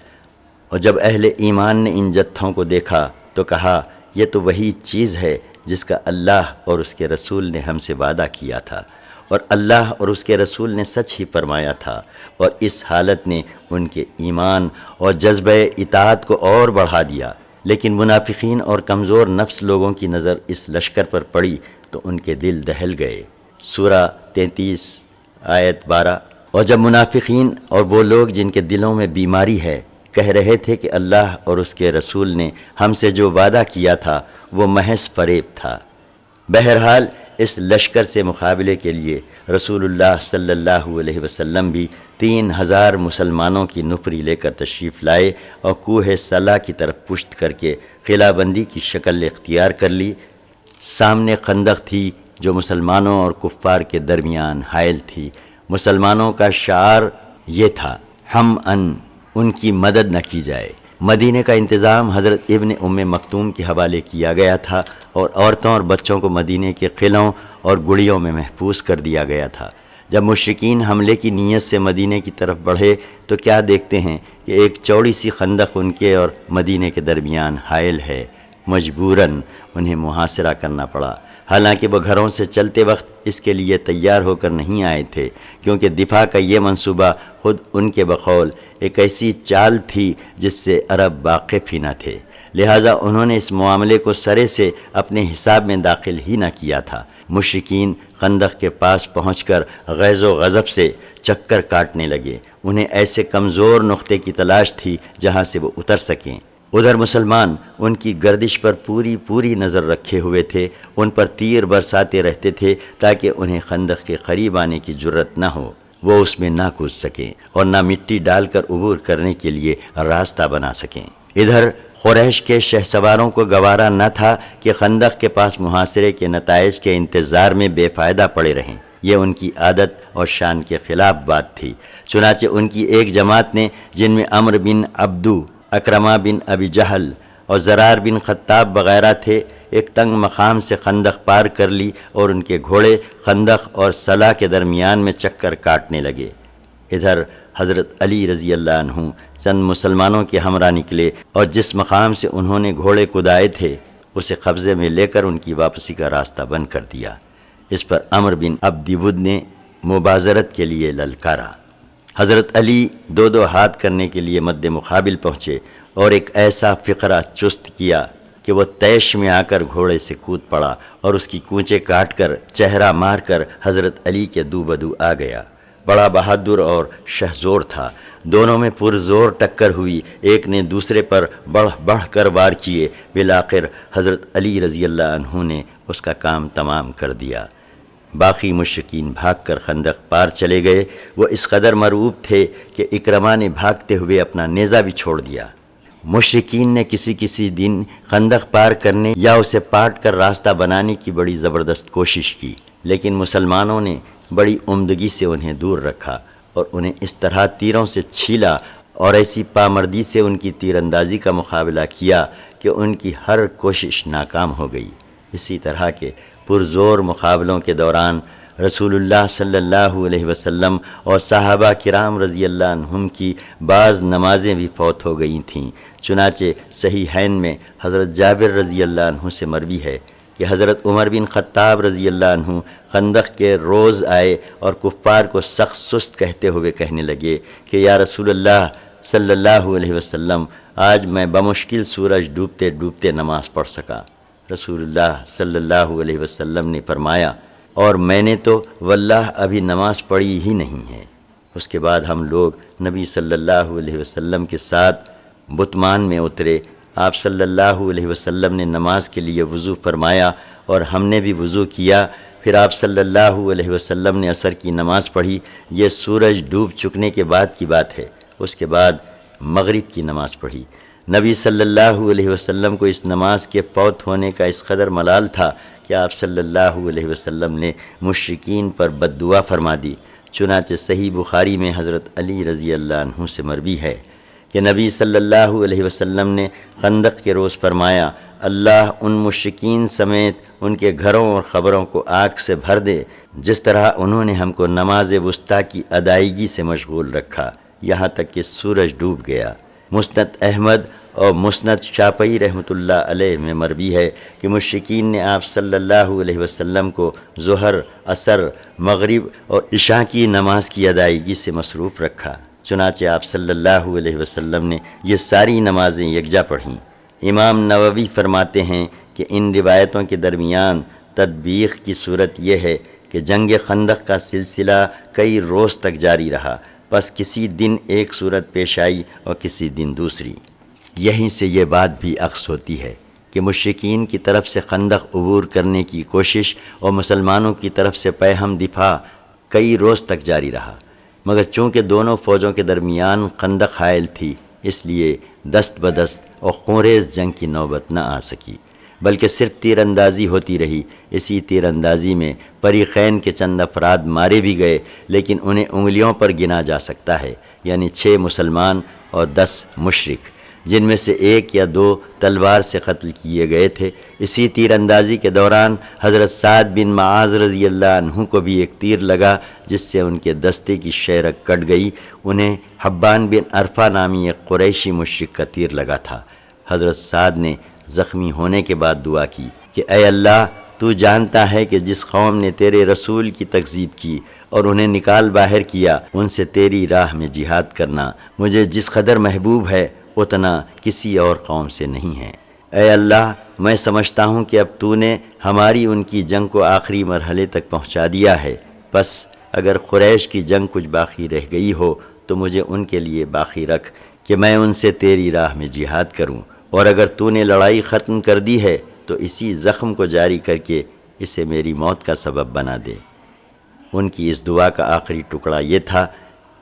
Speaker 1: اور جب اہل ایمان نے ان جتھوں کو دیکھا تو کہا یہ تو وہی چیز ہے جس کا اللہ اور اس کے رسول نے ہم سے وعدہ کیا تھا، اور اللہ اور اس کے رسول نے سچ ہی فرمایا تھا، اور اس حالت نے ان کے ایمان اور جذبہ اطاعت کو اور بڑھا دیا۔ لیکن منافقین اور کمزور نفس لوگوں کی نظر اس لشکر پر پڑی تو ان کے دل دہل گئے۔ سورہ 33 آیت 12۔ اور جب منافقین اور وہ لوگ جن کے دلوں میں بیماری ہے کہہ رہے تھے کہ اللہ اور اس کے رسول نے ہم سے جو وعدہ کیا تھا وہ محض فریب تھا۔ بہرحال اس لشکر سے مقابلے کے لیے رسول اللہ صلی اللہ علیہ وسلم بھی 3000 مسلمانوں کی نفری لے کر تشریف لائے اور کوہ صلا کی طرف پشت کر کے قلعہ بندی کی شکل اختیار کر لی۔ سامنے خندق تھی جو مسلمانوں اور کفار کے درمیان حائل تھی۔ مسلمانوں کا شعار یہ تھا، ہم ان کی مدد نہ کی جائے۔ مدینے کا انتظام حضرت ابن ام مکتوم کے حوالے کیا گیا تھا، اور عورتوں اور بچوں کو مدینے کے قلعوں اور گڑیوں میں محفوظ کر دیا گیا تھا۔ جب مشرکین حملے کی نیت سے مدینے کی طرف بڑھے تو کیا دیکھتے ہیں کہ ایک چوڑی سی خندق ان کے اور مدینے کے درمیان حائل ہے۔ مجبوراً انہیں محاصرہ کرنا پڑا، حالانکہ وہ گھروں سے چلتے وقت اس کے لیے تیار ہو کر نہیں آئے تھے، کیونکہ دفاع کا یہ منصوبہ خود ان کے بقول ایک ایسی چال تھی جس سے عرب واقف ہی نہ تھے، لہٰذا انہوں نے اس معاملے کو سرے سے اپنے حساب میں داخل ہی نہ کیا تھا۔ مشرکین خندق کے پاس پہنچ کر غیظ و غضب سے چکر کاٹنے لگے، انہیں ایسے کمزور نقطے کی تلاش تھی جہاں سے وہ اتر سکیں۔ ادھر مسلمان ان کی گردش پر پوری نظر رکھے ہوئے تھے، ان پر تیر برساتے رہتے تھے تاکہ انہیں خندق کے قریب آنے کی جرت نہ ہو، وہ اس میں نہ کود سکیں اور نہ مٹی ڈال کر عبور کرنے کے لیے راستہ بنا سکیں۔ ادھر قریش کے شہسواروں کو گوارا نہ تھا کہ خندق کے پاس محاصرے کے نتائج کے انتظار میں بے فائدہ پڑے رہیں، یہ ان کی عادت اور شان کے خلاف بات تھی۔ چنانچہ ان کی ایک جماعت نے، جن میں عمرو بن عبدو، اکرمہ بن ابی جہل اور زرار بن خطاب وغیرہ تھے، ایک تنگ مقام سے خندق پار کر لی اور ان کے گھوڑے خندق اور صلا کے درمیان میں چکر کاٹنے لگے۔ ادھر حضرت علی رضی اللہ عنہ چند مسلمانوں کے ہمراہ نکلے اور جس مقام سے انہوں نے گھوڑے کدائے تھے اسے قبضے میں لے کر ان کی واپسی کا راستہ بند کر دیا۔ اس پر عمرو بن عبد ود نے مبازرت کے لیے للکارا۔ حضرت علی دو ہاتھ کرنے کے لیے مد مقابل پہنچے اور ایک ایسا فقرہ چست کیا کہ وہ تیش میں آ کر گھوڑے سے کود پڑا اور اس کی کونچیں کاٹ کر چہرہ مار کر حضرت علی کے دو بدو آ گیا۔ بڑا بہادر اور شہزور تھا، دونوں میں پرزور ٹکر ہوئی، ایک نے دوسرے پر بڑھ کر وار کیے، بالآخر حضرت علی رضی اللہ عنہ نے اس کا کام تمام کر دیا۔ باقی مشرکین بھاگ کر خندق پار چلے گئے۔ وہ اس قدر مرعوب تھے کہ اکرمہ نے بھاگتے ہوئے اپنا نیزہ بھی چھوڑ دیا۔ مشرکین نے کسی دن خندق پار کرنے یا اسے پاٹ کر راستہ بنانے کی بڑی زبردست کوشش کی، لیکن مسلمانوں نے بڑی عمدگی سے انہیں دور رکھا اور انہیں اس طرح تیروں سے چھیلا اور ایسی پامردی سے ان کی تیر اندازی کا مقابلہ کیا کہ ان کی ہر کوشش ناکام ہو گئی۔ اسی طرح کے پرزور مقابلوں کے دوران رسول اللہ صلی اللہ علیہ وسلم اور صحابہ کرام رضی اللہ عنہم کی بعض نمازیں بھی فوت ہو گئی تھیں۔ چنانچہ صحیحین میں حضرت جابر رضی اللہ عنہ سے مروی ہے کہ حضرت عمر بن خطاب رضی اللہ عنہ خندق کے روز آئے اور کفار کو سخت سست کہتے ہوئے کہنے لگے کہ یا رسول اللہ صلی اللہ علیہ وسلم، آج میں بمشکل سورج ڈوبتے ڈوبتے نماز پڑھ سکا۔ رسول اللہ صلی اللہ علیہ وسلم نے فرمایا، اور میں نے تو واللہ ابھی نماز پڑھی ہی نہیں ہے۔ اس کے بعد ہم لوگ نبی صلی اللہ علیہ وسلم کے ساتھ بتمان میں اترے۔ آپ صلی اللہ علیہ وسلم نے نماز کے لیے وضو فرمایا اور ہم نے بھی وضو کیا۔ پھر آپ صلی اللہ علیہ وسلم نے عصر کی نماز پڑھی۔ یہ سورج ڈوب چکنے کے بعد کی بات ہے۔ اس کے بعد مغرب کی نماز پڑھی۔ نبی صلی اللہ علیہ وسلم کو اس نماز کے فوت ہونے کا اس قدر ملال تھا کہ آپ صلی اللہ علیہ وسلم نے مشرکین پر بد دعا فرما دی۔ چنانچہ صحیح بخاری میں حضرت علی رضی اللہ عنہ سے مروی ہے کہ نبی صلی اللہ علیہ وسلم نے خندق کے روز فرمایا، اللہ ان مشرکین سمیت ان کے گھروں اور قبروں کو آگ سے بھر دے جس طرح انہوں نے ہم کو نماز وسطیٰ کی ادائیگی سے مشغول رکھا، یہاں تک کہ سورج ڈوب گیا۔ مسند احمد اور مسند شافعی رحمۃ اللہ علیہ میں مروی ہے کہ مشرکین نے آپ صلی اللہ علیہ وسلم کو ظہر، عصر، مغرب اور عشاء کی نماز کی ادائیگی سے مصروف رکھا، چنانچہ آپ صلی اللہ علیہ وسلم نے یہ ساری نمازیں یکجا پڑھیں۔ امام نووی فرماتے ہیں کہ ان روایتوں کے درمیان تطبیق کی صورت یہ ہے کہ جنگ خندق کا سلسلہ کئی روز تک جاری رہا، پس کسی دن ایک صورت پیش آئی اور کسی دن دوسری۔ یہیں سے یہ بات بھی اخذ ہوتی ہے کہ مشرکین کی طرف سے خندق عبور کرنے کی کوشش اور مسلمانوں کی طرف سے پیہم دفاع کئی روز تک جاری رہا، مگر چونکہ دونوں فوجوں کے درمیان خندق حائل تھی، اس لیے دست بدست اور خونریز جنگ کی نوبت نہ آ سکی، بلکہ صرف تیر اندازی ہوتی رہی۔ اسی تیر اندازی میں فریقین کے چند افراد مارے بھی گئے، لیکن انہیں انگلیوں پر گنا جا سکتا ہے، یعنی 6 مسلمان اور 10 مشرک، جن میں سے 1 یا 2 تلوار سے قتل کیے گئے تھے۔ اسی تیر اندازی کے دوران حضرت سعد بن معاذ رضی اللہ عنہ کو بھی ایک تیر لگا جس سے ان کے دستے کی شیرک کٹ گئی۔ انہیں حبان بن عرفہ نامی ایک قریشی مشرک کا تیر لگا تھا۔ حضرت سعد نے زخمی ہونے کے بعد دعا کی کہ اے اللہ، تو جانتا ہے کہ جس قوم نے تیرے رسول کی تکذیب کی اور انہیں نکال باہر کیا، ان سے تیری راہ میں جہاد کرنا مجھے جس قدر محبوب ہے اتنا کسی اور قوم سے نہیں ہے۔ اے اللہ، میں سمجھتا ہوں کہ اب تو نے ہماری ان کی جنگ کو آخری مرحلے تک پہنچا دیا ہے، بس اگر قریش کی جنگ کچھ باقی رہ گئی ہو تو مجھے ان کے لیے باقی رکھ کہ میں ان سے تیری راہ میں جہاد کروں، اور اگر تو نے لڑائی ختم کر دی ہے تو اسی زخم کو جاری کر کے اسے میری موت کا سبب بنا دے۔ ان کی اس دعا کا آخری ٹکڑا یہ تھا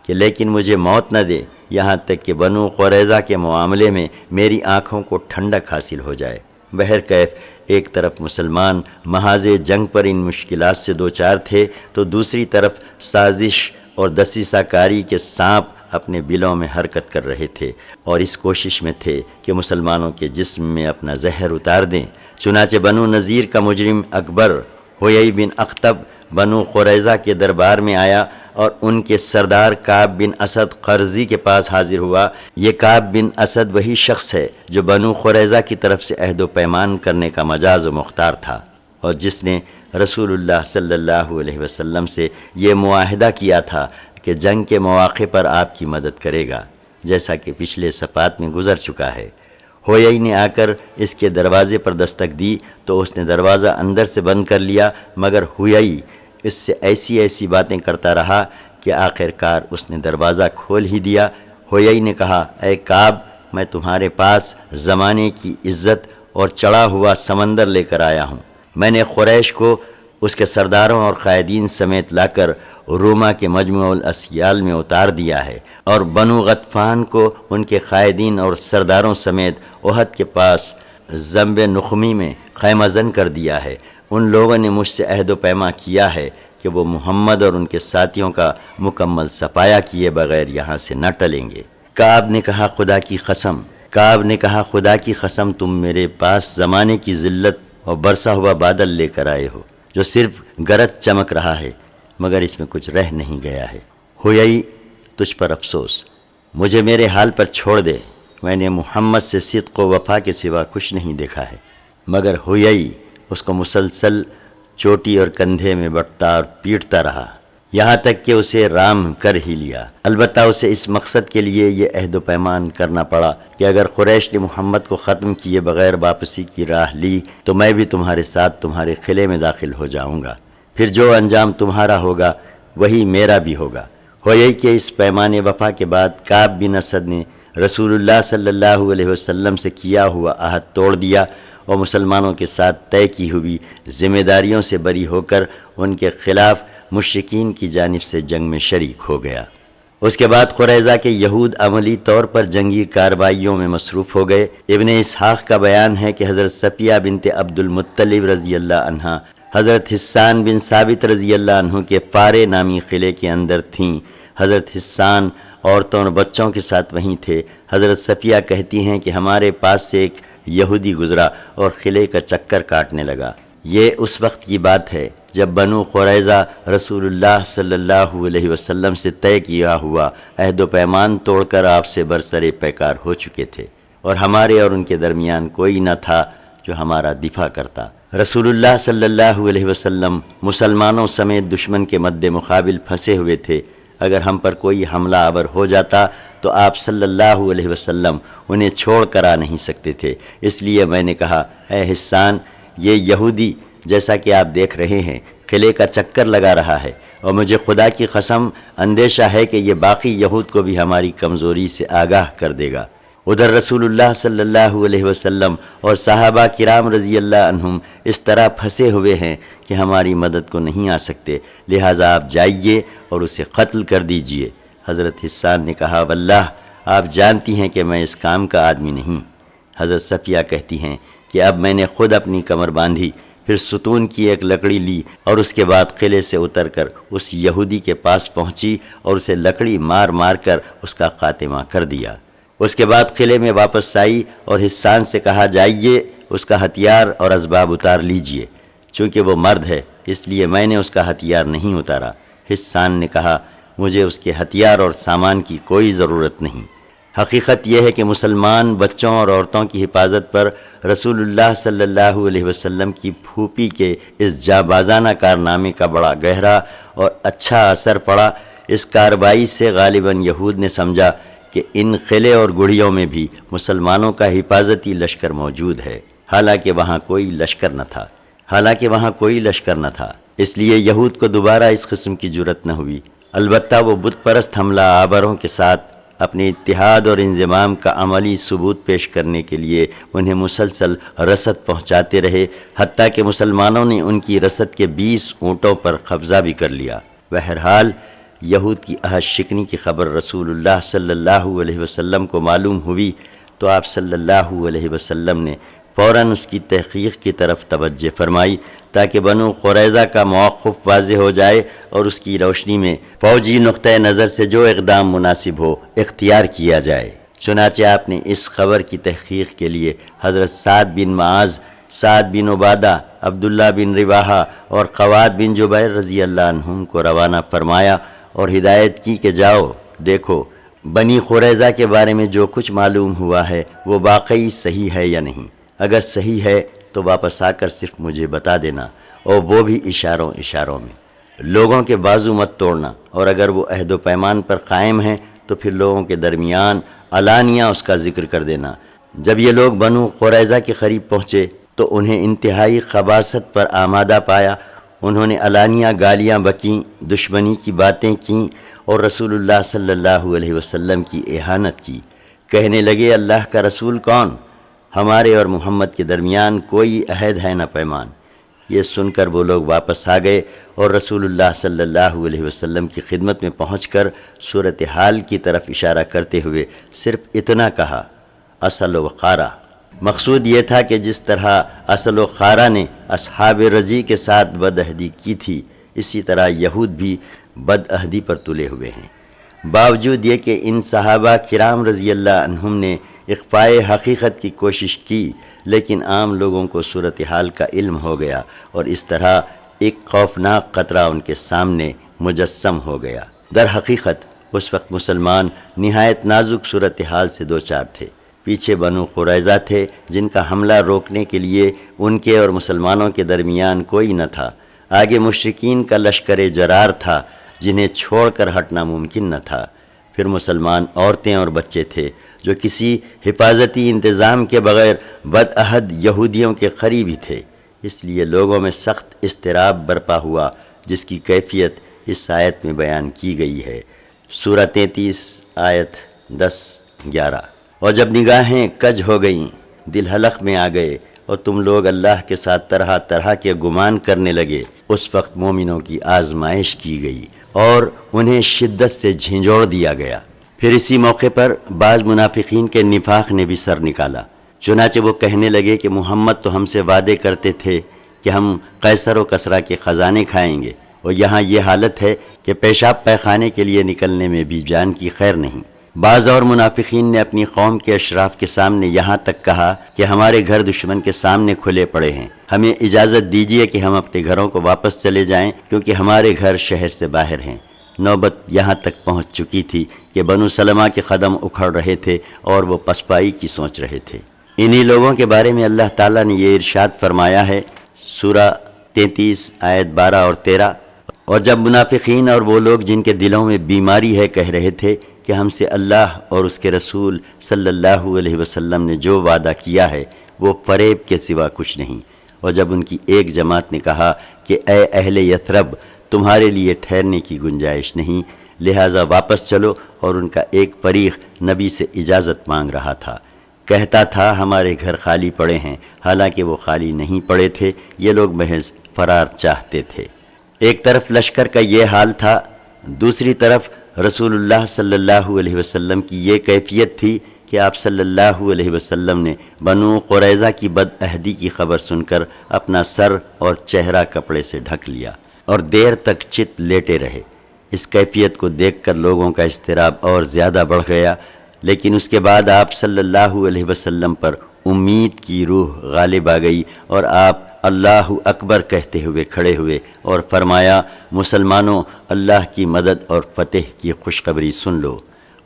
Speaker 1: کہ لیکن مجھے موت نہ دے یہاں تک کہ بنو قریظہ کے معاملے میں میری آنکھوں کو ٹھنڈک حاصل ہو جائے۔ بہرکیف ایک طرف مسلمان محاذ جنگ پر ان مشکلات سے دوچار تھے تو دوسری طرف سازش اور دسیسہ کاری کے سانپ اپنے بلوں میں حرکت کر رہے تھے اور اس کوشش میں تھے کہ مسلمانوں کے جسم میں اپنا زہر اتار دیں۔ چنانچہ بنو نذیر کا مجرم اکبر حیی بن اخطب بنو قریظہ کے دربار میں آیا اور ان کے سردار کعب بن اسد قرظی کے پاس حاضر ہوا۔ یہ کعب بن اسد وہی شخص ہے جو بنو قریظہ کی طرف سے عہد و پیمان کرنے کا مجاز و مختار تھا اور جس نے رسول اللہ صلی اللہ علیہ وسلم سے یہ معاہدہ کیا تھا کہ جنگ کے مواقع پر آپ کی مدد کرے گا، جیسا کہ پچھلے صفحات میں گزر چکا ہے۔ حیی نے آ کر اس کے دروازے پر دستک دی تو اس نے دروازہ اندر سے بند کر لیا، مگر حیی اس سے ایسی باتیں کرتا رہا کہ آخر کار اس نے دروازہ کھول ہی دیا۔ حیی نے کہا، اے کعب، میں تمہارے پاس زمانے کی عزت اور چڑھا ہوا سمندر لے کر آیا ہوں۔ میں نے قریش کو اس کے سرداروں اور قائدین سمیت لا کر روما کے مجمع الاسیال میں اتار دیا ہے، اور بنو غطفان کو ان کے قائدین اور سرداروں سمیت احد کے پاس ذنب نخمی میں خیمہ زن کر دیا ہے۔ ان لوگوں نے مجھ سے عہد و پیما کیا ہے کہ وہ محمد اور ان کے ساتھیوں کا مکمل صفایا کیے بغیر یہاں سے نہ ٹلیں گے۔ کعب نے کہا، خدا کی قسم تم میرے پاس زمانے کی ذلت اور برسا ہوا بادل لے کر آئے ہو جو صرف گرج چمک رہا ہے مگر اس میں کچھ رہ نہیں گیا ہے۔ حیی، تجھ پر افسوس، مجھے میرے حال پر چھوڑ دے، میں نے محمد سے صدق و وفا کے سوا کچھ نہیں دیکھا ہے۔ مگر حیی اس کو مسلسل چوٹی اور کندھے میں بٹتا اور پیٹتا رہا، یہاں تک کہ اسے رام کر ہی لیا۔ البتہ اسے اس مقصد کے لیے یہ عہد و پیمان کرنا پڑا کہ اگر قریش نے محمد کو ختم کیے بغیر واپسی کی راہ لی تو میں بھی تمہارے ساتھ تمہارے قلعے میں داخل ہو جاؤں گا، پھر جو انجام تمہارا ہوگا وہی میرا بھی ہوگا۔ حیی کے اس پیمان وفا کے بعد کعب بن اسد نے رسول اللہ صلی اللہ علیہ وسلم سے کیا ہوا عہد توڑ دیا اور مسلمانوں کے ساتھ طے کی ہوئی ذمہ داریوں سے بری ہو کر ان کے خلاف مشرکین کی جانب سے جنگ میں شریک ہو گیا۔ اس کے بعد قریظہ کے یہود عملی طور پر جنگی کارروائیوں میں مصروف ہو گئے۔ ابن اسحاق کا بیان ہے کہ حضرت صفیہ بنت عبد المطلب رضی اللہ عنہا حضرت حسان بن ثابت رضی اللہ عنہ کے پارے نامی قلعے کے اندر تھیں۔ حضرت حسان عورتوں اور بچوں کے ساتھ وہیں تھے۔ حضرت صفیہ کہتی ہیں کہ ہمارے پاس سے ایک یہودی گزرا اور قلعے کا چکر کاٹنے لگا۔ یہ اس وقت کی بات ہے جب بنو قریظہ رسول اللہ صلی اللہ علیہ وسلم سے طے کیا ہوا عہد و پیمان توڑ کر آپ سے برسر پیکار ہو چکے تھے، اور ہمارے اور ان کے درمیان کوئی نہ تھا جو ہمارا دفاع کرتا۔ رسول اللہ صلی اللہ علیہ وسلم مسلمانوں سمیت دشمن کے مد مقابل پھنسے ہوئے تھے۔ اگر ہم پر کوئی حملہ آور ہو جاتا تو آپ صلی اللہ علیہ وسلم انہیں چھوڑ کر آ نہیں سکتے تھے۔ اس لیے میں نے کہا، اے حسان، یہ یہودی جیسا کہ آپ دیکھ رہے ہیں قلعے کا چکر لگا رہا ہے، اور مجھے خدا کی قسم اندیشہ ہے کہ یہ باقی یہود کو بھی ہماری کمزوری سے آگاہ کر دے گا۔ ادھر رسول اللہ صلی اللہ علیہ وسلم اور صحابہ کرام رضی اللہ عنہم اس طرح پھنسے ہوئے ہیں کہ ہماری مدد کو نہیں آ سکتے، لہٰذا آپ جائیے اور اسے قتل کر دیجئے۔ حضرت حسان نے کہا، واللہ آپ جانتی ہیں کہ میں اس کام کا آدمی نہیں۔ حضرت صفیہ کہتی ہیں کہ اب میں نے خود اپنی کمر باندھی، پھر ستون کی ایک لکڑی لی اور اس کے بعد قلعے سے اتر کر اس یہودی کے پاس پہنچی اور اسے لکڑی مار مار کر اس کا خاتمہ کر دیا۔ اس کے بعد قلعے میں واپس آئی اور حسان سے کہا، جائیے اس کا ہتھیار اور اسباب اتار لیجئے۔ چونکہ وہ مرد ہے اس لیے میں نے اس کا ہتھیار نہیں اتارا۔ حسان نے کہا، مجھے اس کے ہتھیار اور سامان کی کوئی ضرورت نہیں۔ حقیقت یہ ہے کہ مسلمان بچوں اور عورتوں کی حفاظت پر رسول اللہ صلی اللہ علیہ وسلم کی پھوپھی کے اس جانبازانہ کارنامے کا بڑا گہرا اور اچھا اثر پڑا۔ اس کارروائی سے غالباً یہود نے سمجھا کہ ان قلعے اور گڑھیوں میں بھی مسلمانوں کا حفاظتی لشکر موجود ہے، حالانکہ وہاں کوئی لشکر نہ تھا۔ اس لیے یہود کو دوبارہ اس قسم کی جرأت نہ ہوئی۔ البتہ وہ بت پرست حملہ آوروں کے ساتھ اپنے اتحاد اور انضمام کا عملی ثبوت پیش کرنے کے لیے انہیں مسلسل رسد پہنچاتے رہے، حتیٰ کہ مسلمانوں نے ان کی رسد کے 20 اونٹوں پر قبضہ بھی کر لیا۔ بہرحال یہود کی عہد شکنی کی خبر رسول اللہ صلی اللہ علیہ وسلم کو معلوم ہوئی تو آپ صلی اللہ علیہ وسلم نے فوراً اس کی تحقیق کی طرف توجہ فرمائی تاکہ بنو قریظہ کا موقف واضح ہو جائے اور اس کی روشنی میں فوجی نقطۂ نظر سے جو اقدام مناسب ہو اختیار کیا جائے۔ چنانچہ آپ نے اس خبر کی تحقیق کے لیے حضرت سعد بن معاذ، سعد بن عبادہ، عبداللہ بن رواحہ اور قواد بن جبیر رضی اللہ عنہم کو روانہ فرمایا اور ہدایت کی کہ جاؤ دیکھو بنی قریظہ کے بارے میں جو کچھ معلوم ہوا ہے وہ واقعی صحیح ہے یا نہیں۔ اگر صحیح ہے تو واپس آ کر صرف مجھے بتا دینا، اور وہ بھی اشاروں میں۔ لوگوں کے بازو مت توڑنا، اور اگر وہ عہد و پیمان پر قائم ہیں تو پھر لوگوں کے درمیان علانیہ اس کا ذکر کر دینا۔ جب یہ لوگ بنو قریظہ کے قریب پہنچے تو انہیں انتہائی خباثت پر آمادہ پایا۔ انہوں نے علانیہ گالیاں بکیں، دشمنی کی باتیں کیں اور رسول اللہ صلی اللہ علیہ وسلم کی اہانت کی۔ کہنے لگے، اللہ کا رسول کون؟ ہمارے اور محمد کے درمیان کوئی عہد ہے نہ پیمان۔ یہ سن کر وہ لوگ واپس آ گئے اور رسول اللہ صلی اللہ علیہ وسلم کی خدمت میں پہنچ کر صورتحال کی طرف اشارہ کرتے ہوئے صرف اتنا کہا، اصل و خارہ۔ مقصود یہ تھا کہ جس طرح اصل و خارہ نے اصحاب رضی کے ساتھ بدعہدی کی تھی، اسی طرح یہود بھی بدعہدی پر تلے ہوئے ہیں۔ باوجود یہ کہ ان صحابہ کرام رضی اللہ عنہم نے اخفاء حقیقت کی کوشش کی، لیکن عام لوگوں کو صورتحال کا علم ہو گیا اور اس طرح ایک خوفناک خطرہ ان کے سامنے مجسم ہو گیا۔ در حقیقت اس وقت مسلمان نہایت نازک صورتحال سے دوچار تھے۔ پیچھے بنو قریظہ تھے جن کا حملہ روکنے کے لیے ان کے اور مسلمانوں کے درمیان کوئی نہ تھا۔ آگے مشرکین کا لشکر جرار تھا جنہیں چھوڑ کر ہٹنا ممکن نہ تھا۔ پھر مسلمان عورتیں اور بچے تھے جو کسی حفاظتی انتظام کے بغیر بدعہد یہودیوں کے قریب ہی تھے۔ اس لیے لوگوں میں سخت اضطراب برپا ہوا، جس کی کیفیت اس آیت میں بیان کی گئی ہے۔ سورہ 33 آیت 10-11۔ اور جب نگاہیں کج ہو گئیں، دل حلق میں آ گئے اور تم لوگ اللہ کے ساتھ طرح طرح کے گمان کرنے لگے، اس وقت مومنوں کی آزمائش کی گئی اور انہیں شدت سے جھنجھوڑ دیا گیا۔ پھر اسی موقع پر بعض منافقین کے نفاق نے بھی سر نکالا، چنانچہ وہ کہنے لگے کہ محمد تو ہم سے وعدے کرتے تھے کہ ہم قیصر و کسریٰ کے خزانے کھائیں گے، اور یہاں یہ حالت ہے کہ پیشاب پیخانے کے لیے نکلنے میں بھی جان کی خیر نہیں۔ بعض اور منافقین نے اپنی قوم کے اشراف کے سامنے یہاں تک کہا کہ ہمارے گھر دشمن کے سامنے کھلے پڑے ہیں، ہمیں اجازت دیجیے کہ ہم اپنے گھروں کو واپس چلے جائیں، کیونکہ ہمارے گھر شہر سے باہر ہیں۔ نوبت یہاں تک پہنچ چکی تھی کہ بنو سلمہ کے قدم اکھڑ رہے تھے اور وہ پسپائی کی سوچ رہے تھے۔ انہی لوگوں کے بارے میں اللہ تعالیٰ نے یہ ارشاد فرمایا ہے، سورہ 33 آیت 12 اور 13، اور جب منافقین اور وہ لوگ جن کے دلوں میں بیماری ہے کہہ رہے تھے کہ ہم سے اللہ اور اس کے رسول صلی اللہ علیہ وسلم نے جو وعدہ کیا ہے وہ فریب کے سوا کچھ نہیں، اور جب ان کی ایک جماعت نے کہا کہ اے اہل یثرب، تمہارے لیے ٹھہرنے کی گنجائش نہیں، لہٰذا واپس چلو، اور ان کا ایک فریق نبی سے اجازت مانگ رہا تھا، کہتا تھا ہمارے گھر خالی پڑے ہیں، حالانکہ وہ خالی نہیں پڑے تھے، یہ لوگ محض فرار چاہتے تھے۔ ایک طرف لشکر کا یہ حال تھا، دوسری طرف رسول اللہ صلی اللہ علیہ وسلم کی یہ کیفیت تھی کہ آپ صلی اللہ علیہ وسلم نے بنو قریظہ کی بد عہدی کی خبر سن کر اپنا سر اور چہرہ کپڑے سے ڈھک لیا اور دیر تک چت لیٹے رہے۔ اس کیفیت کو دیکھ کر لوگوں کا اضطراب اور زیادہ بڑھ گیا، لیکن اس کے بعد آپ صلی اللہ علیہ وسلم پر امید کی روح غالب آ گئی اور آپ اللہ اکبر کہتے ہوئے کھڑے ہوئے اور فرمایا، مسلمانوں، اللہ کی مدد اور فتح کی خوشخبری سن لو۔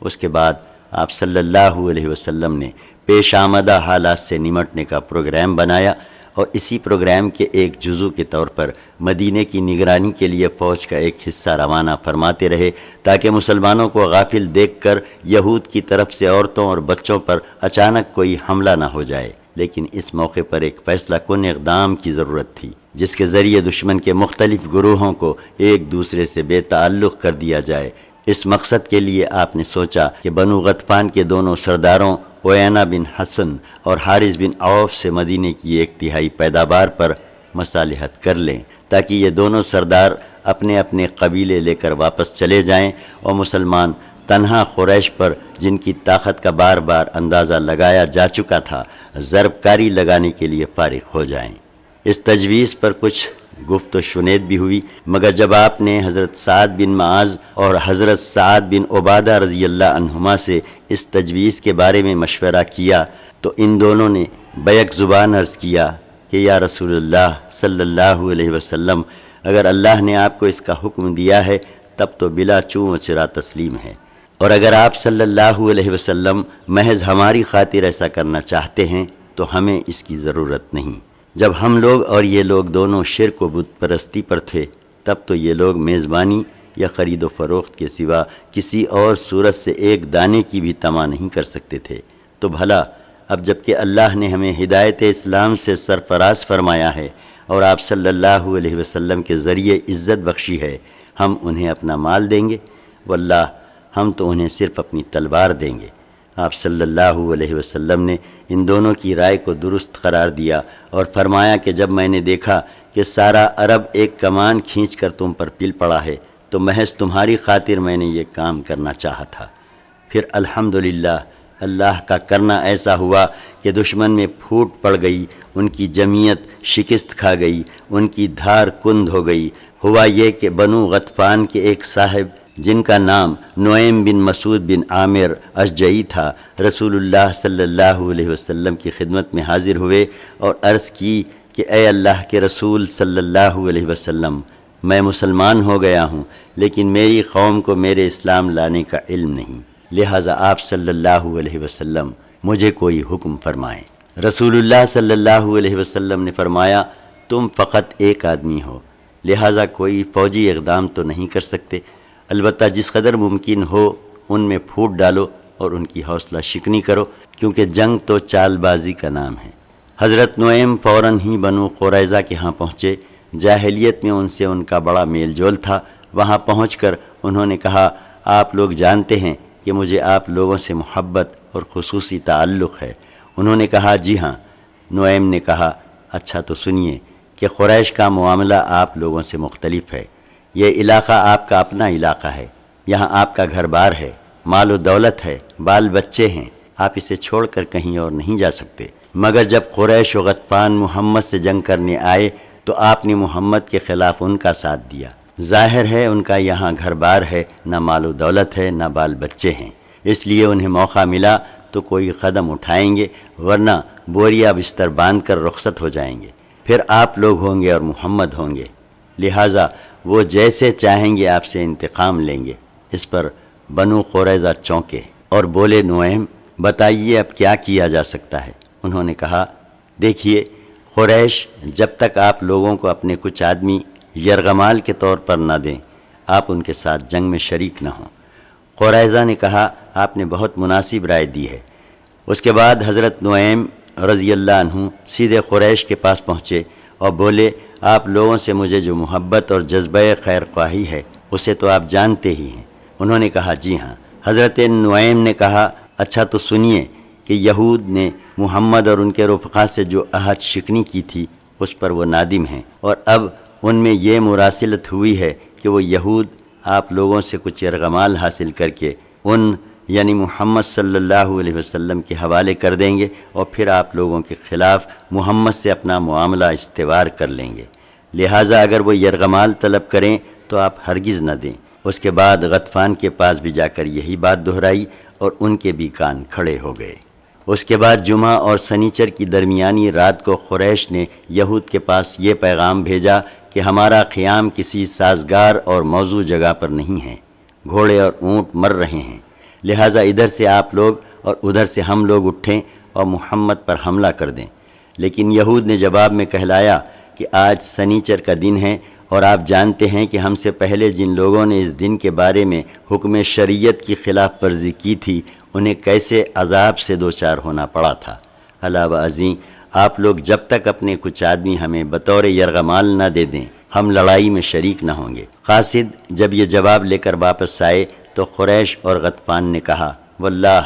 Speaker 1: اس کے بعد آپ صلی اللہ علیہ وسلم نے پیش آمدہ حالات سے نمٹنے کا پروگرام بنایا، اور اسی پروگرام کے ایک جزو کے طور پر مدینے کی نگرانی کے لیے فوج کا ایک حصہ روانہ فرماتے رہے، تاکہ مسلمانوں کو غافل دیکھ کر یہود کی طرف سے عورتوں اور بچوں پر اچانک کوئی حملہ نہ ہو جائے۔ لیکن اس موقع پر ایک فیصلہ کن اقدام کی ضرورت تھی، جس کے ذریعے دشمن کے مختلف گروہوں کو ایک دوسرے سے بے تعلق کر دیا جائے۔ اس مقصد کے لیے آپ نے سوچا کہ بنو غطفان کے دونوں سرداروں عیینہ بن حسن اور حارث بن عوف سے مدینے کی ایک تہائی پیداوار پر مصالحت کر لیں، تاکہ یہ دونوں سردار اپنے اپنے قبیلے لے کر واپس چلے جائیں، اور مسلمان تنہا قریش پر، جن کی طاقت کا بار بار اندازہ لگایا جا چکا تھا، ضرب کاری لگانے کے لیے فارغ ہو جائیں۔ اس تجویز پر کچھ گفت و شنید بھی ہوئی، مگر جب آپ نے حضرت سعد بن معاذ اور حضرت سعد بن عبادہ رضی اللہ عنہما سے اس تجویز کے بارے میں مشورہ کیا، تو ان دونوں نے بیک زبان عرض کیا کہ یا رسول اللہ صلی اللہ علیہ وسلم، اگر اللہ نے آپ کو اس کا حکم دیا ہے تب تو بلا چوں و چرا تسلیم ہے، اور اگر آپ صلی اللہ علیہ وسلم محض ہماری خاطر ایسا کرنا چاہتے ہیں تو ہمیں اس کی ضرورت نہیں۔ جب ہم لوگ اور یہ لوگ دونوں شرک و بت پرستی پر تھے، تب تو یہ لوگ میزبانی یا خرید و فروخت کے سوا کسی اور صورت سے ایک دانے کی بھی طمع نہیں کر سکتے تھے، تو بھلا اب جب کہ اللہ نے ہمیں ہدایت اسلام سے سرفراز فرمایا ہے اور آپ صلی اللہ علیہ وسلم کے ذریعے عزت بخشی ہے، ہم انہیں اپنا مال دیں گے؟ واللہ ہم تو انہیں صرف اپنی تلوار دیں گے۔ آپ صلی اللہ علیہ وسلم نے ان دونوں کی رائے کو درست قرار دیا اور فرمایا کہ جب میں نے دیکھا کہ سارا عرب ایک کمان کھینچ کر تم پر پل پڑا ہے تو محض تمہاری خاطر میں نے یہ کام کرنا چاہا تھا۔ پھر الحمدللہ اللہ کا کرنا ایسا ہوا کہ دشمن میں پھوٹ پڑ گئی، ان کی جمعیت شکست کھا گئی، ان کی دھار کند ہو گئی۔ ہوا یہ کہ بنو غطفان کے ایک صاحب جن کا نام نعیم بن مسعود بن عامر اشجعی تھا، رسول اللہ صلی اللہ علیہ وسلم کی خدمت میں حاضر ہوئے اور عرض کی کہ اے اللہ کے رسول صلی اللہ علیہ وسلم، میں مسلمان ہو گیا ہوں، لیکن میری قوم کو میرے اسلام لانے کا علم نہیں، لہٰذا آپ صلی اللہ علیہ وسلم مجھے کوئی حکم فرمائیں۔ رسول اللہ صلی اللہ علیہ وسلم نے فرمایا، تم فقط ایک آدمی ہو، لہٰذا کوئی فوجی اقدام تو نہیں کر سکتے، البتہ جس قدر ممکن ہو ان میں پھوٹ ڈالو اور ان کی حوصلہ شکنی کرو، کیونکہ جنگ تو چال بازی کا نام ہے۔ حضرت نعیم فوراً ہی بنو قریظہ کے ہاں پہنچے۔ جاہلیت میں ان سے ان کا بڑا میل جول تھا۔ وہاں پہنچ کر انہوں نے کہا، آپ لوگ جانتے ہیں کہ مجھے آپ لوگوں سے محبت اور خصوصی تعلق ہے۔ انہوں نے کہا، جی ہاں۔ نعیم نے کہا اچھا تو سنیے کہ قریش کا معاملہ آپ لوگوں سے مختلف ہے۔ یہ علاقہ آپ کا اپنا علاقہ ہے، یہاں آپ کا گھر بار ہے، مال و دولت ہے، بال بچے ہیں، آپ اسے چھوڑ کر کہیں اور نہیں جا سکتے۔ مگر جب قریش و غطفان محمد سے جنگ کرنے آئے تو آپ نے محمد کے خلاف ان کا ساتھ دیا۔ ظاہر ہے ان کا یہاں گھر بار ہے، نہ مال و دولت ہے، نہ بال بچے ہیں، اس لیے انہیں موقع ملا تو کوئی قدم اٹھائیں گے، ورنہ بوریا بستر باندھ کر رخصت ہو جائیں گے، پھر آپ لوگ ہوں گے اور محمد ہوں گے، لہٰذا وہ جیسے چاہیں گے آپ سے انتقام لیں گے۔ اس پر بنو قریظہ چونکے اور بولے نعیم بتائیے اب کیا کیا جا سکتا ہے؟ انہوں نے کہا دیکھیے قریش جب تک آپ لوگوں کو اپنے کچھ آدمی یرغمال کے طور پر نہ دیں آپ ان کے ساتھ جنگ میں شریک نہ ہوں۔ قریظہ نے کہا آپ نے بہت مناسب رائے دی ہے۔ اس کے بعد حضرت نعیم رضی اللہ عنہ سیدھے قریش کے پاس پہنچے اور بولے آپ لوگوں سے مجھے جو محبت اور جذبہ خیر خواہی ہے اسے تو آپ جانتے ہی ہیں۔ انہوں نے کہا جی ہاں۔ حضرت نعیم نے کہا اچھا تو سنیے کہ یہود نے محمد اور ان کے رفقا سے جو عہد شکنی کی تھی اس پر وہ نادم ہیں، اور اب ان میں یہ مراسلت ہوئی ہے کہ وہ یہود آپ لوگوں سے کچھ یرغمال حاصل کر کے ان یعنی محمد صلی اللہ علیہ وسلم کے حوالے کر دیں گے اور پھر آپ لوگوں کے خلاف محمد سے اپنا معاملہ استوار کر لیں گے، لہٰذا اگر وہ یرغمال طلب کریں تو آپ ہرگز نہ دیں۔ اس کے بعد غطفان کے پاس بھی جا کر یہی بات دہرائی اور ان کے بھی کان کھڑے ہو گئے۔ اس کے بعد جمعہ اور سنیچر کی درمیانی رات کو قریش نے یہود کے پاس یہ پیغام بھیجا کہ ہمارا قیام کسی سازگار اور موزوں جگہ پر نہیں ہے، گھوڑے اور اونٹ مر رہے ہیں، لہٰذا ادھر سے آپ لوگ اور ادھر سے ہم لوگ اٹھیں اور محمد پر حملہ کر دیں۔ لیکن یہود نے جواب میں کہلایا کہ آج سنیچر کا دن ہے اور آپ جانتے ہیں کہ ہم سے پہلے جن لوگوں نے اس دن کے بارے میں حکم شریعت کی خلاف ورزی کی تھی انہیں کیسے عذاب سے دوچار ہونا پڑا تھا۔ علاوہ ازیں آپ لوگ جب تک اپنے کچھ آدمی ہمیں بطور یرغمال نہ دے دیں ہم لڑائی میں شریک نہ ہوں گے۔ قاصد جب یہ جواب لے کر واپس آئے تو قریش اور غطفان نے کہا واللہ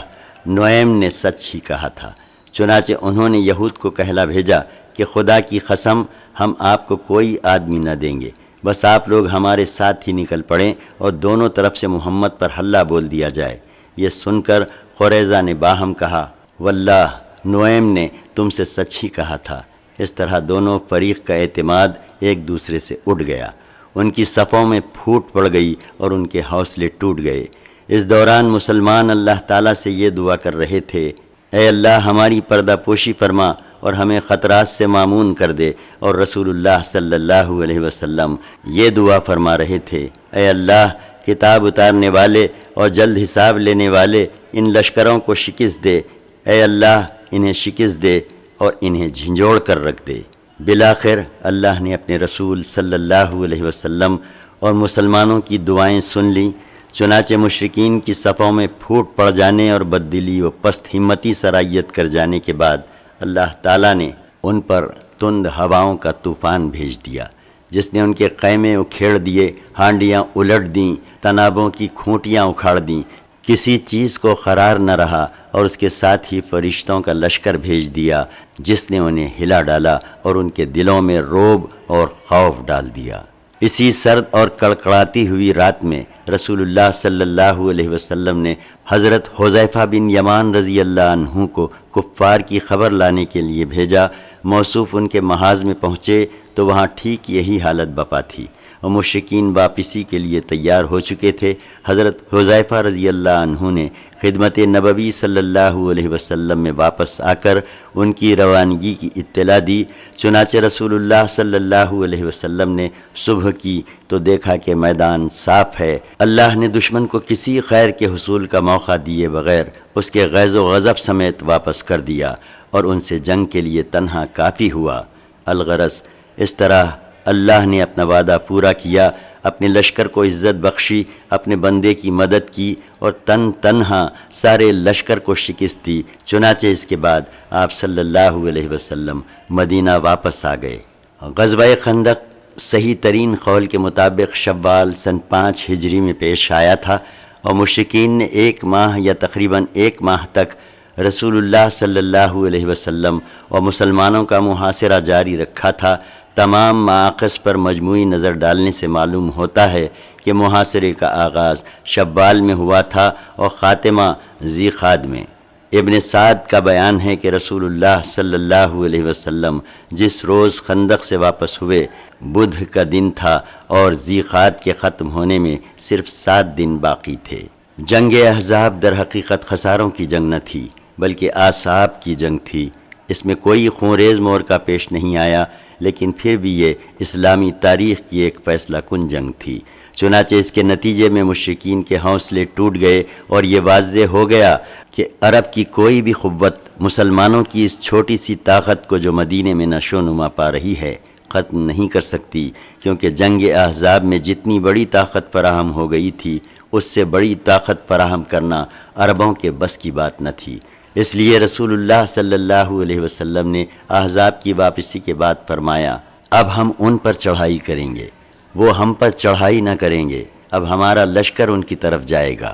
Speaker 1: نعیم نے سچ ہی کہا تھا۔ چنانچہ انہوں نے یہود کو کہلا بھیجا کہ خدا کی قسم ہم آپ کو کوئی آدمی نہ دیں گے، بس آپ لوگ ہمارے ساتھ ہی نکل پڑیں اور دونوں طرف سے محمد پر حلہ بول دیا جائے۔ یہ سن کر قریظہ نے باہم کہا واللہ نعیم نے تم سے سچ ہی کہا تھا۔ اس طرح دونوں فریق کا اعتماد ایک دوسرے سے اٹھ گیا، ان کی صفوں میں پھوٹ پڑ گئی اور ان کے حوصلے ٹوٹ گئے۔ اس دوران مسلمان اللہ تعالیٰ سے یہ دعا کر رہے تھے اے اللہ ہماری پردہ پوشی فرما اور ہمیں خطرات سے معمون کر دے، اور رسول اللہ صلی اللہ علیہ وسلم یہ دعا فرما رہے تھے اے اللہ کتاب اتارنے والے اور جلد حساب لینے والے ان لشکروں کو شکست دے، اے اللہ انہیں شکست دے اور انہیں جھنجھوڑ کر رکھ دے۔ بالآخر اللہ نے اپنے رسول صلی اللہ علیہ وسلم اور مسلمانوں کی دعائیں سن لیں، چنانچہ مشرکین کی صفوں میں پھوٹ پڑ جانے اور بددلی و پست ہمتی سرایت کر جانے کے بعد اللہ تعالیٰ نے ان پر تند ہواؤں کا طوفان بھیج دیا جس نے ان کے خیمے اکھیڑ دیے، ہانڈیاں الٹ دیں، تنابوں کی کھوٹیاں اکھاڑ دیں، کسی چیز کو قرار نہ رہا، اور اس کے ساتھ ہی فرشتوں کا لشکر بھیج دیا جس نے انہیں ہلا ڈالا اور ان کے دلوں میں رعب اور خوف ڈال دیا۔ اسی سرد اور کڑکڑاتی ہوئی رات میں رسول اللہ صلی اللہ علیہ وسلم نے حضرت حذیفہ بن یمان رضی اللہ عنہ کو کفار کی خبر لانے کے لیے بھیجا۔ موصوف ان کے محاذ میں پہنچے تو وہاں ٹھیک یہی حالت بپا تھی اور مشرکین واپسی کے لیے تیار ہو چکے تھے۔ حضرت حذیفہ رضی اللہ عنہ نے خدمت نبوی صلی اللہ علیہ وسلم میں واپس آ کر ان کی روانگی کی اطلاع دی۔ چنانچہ رسول اللہ صلی اللہ علیہ وسلم نے صبح کی تو دیکھا کہ میدان صاف ہے، اللہ نے دشمن کو کسی خیر کے حصول کا موقع دیے بغیر اس کے غیظ و غضب سمیت واپس کر دیا اور ان سے جنگ کے لیے تنہا کافی ہوا۔ الغرض اس طرح اللہ نے اپنا وعدہ پورا کیا، اپنے لشکر کو عزت بخشی، اپنے بندے کی مدد کی اور تنہا سارے لشکر کو شکست دی۔ چنانچہ اس کے بعد آپ صلی اللہ علیہ وسلم مدینہ واپس آ گئے۔ غزوہ خندق صحیح ترین قول کے مطابق شوال سن 5 ہجری میں پیش آیا تھا اور مشرکین نے 1 ماہ یا تقریباً 1 ماہ تک رسول اللہ صلی اللہ علیہ وسلم اور مسلمانوں کا محاصرہ جاری رکھا تھا، تمام مآخذ پر مجموعی نظر ڈالنے سے معلوم ہوتا ہے کہ محاصرے کا آغاز شوال میں ہوا تھا اور خاتمہ ذی قعدہ میں۔ ابن سعد کا بیان ہے کہ رسول اللہ صلی اللہ علیہ وسلم جس روز خندق سے واپس ہوئے بدھ کا دن تھا اور ذی قعدہ کے ختم ہونے میں صرف 7 دن باقی تھے۔ جنگ احزاب در حقیقت خساروں کی جنگ نہ تھی بلکہ اعصاب کی جنگ تھی۔ اس میں کوئی خونریز مورکہ پیش نہیں آیا، لیکن پھر بھی یہ اسلامی تاریخ کی ایک فیصلہ کن جنگ تھی۔ چنانچہ اس کے نتیجے میں مشرکین کے حوصلے ٹوٹ گئے اور یہ واضح ہو گیا کہ عرب کی کوئی بھی قوت مسلمانوں کی اس چھوٹی سی طاقت کو جو مدینے میں نشو و نما پا رہی ہے ختم نہیں کر سکتی، کیونکہ جنگ احزاب میں جتنی بڑی طاقت فراہم ہو گئی تھی اس سے بڑی طاقت فراہم کرنا عربوں کے بس کی بات نہ تھی۔ اس لیے رسول اللہ صلی اللہ علیہ وسلم نے احزاب کی واپسی کے بعد فرمایا، اب ہم ان پر چڑھائی کریں گے، وہ ہم پر چڑھائی نہ کریں گے، اب ہمارا لشکر ان کی طرف جائے گا۔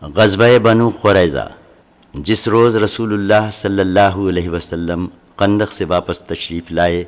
Speaker 1: غزوہ بنو قریظہ۔ جس روز رسول اللہ صلی اللہ علیہ وسلم خندق سے واپس تشریف لائے،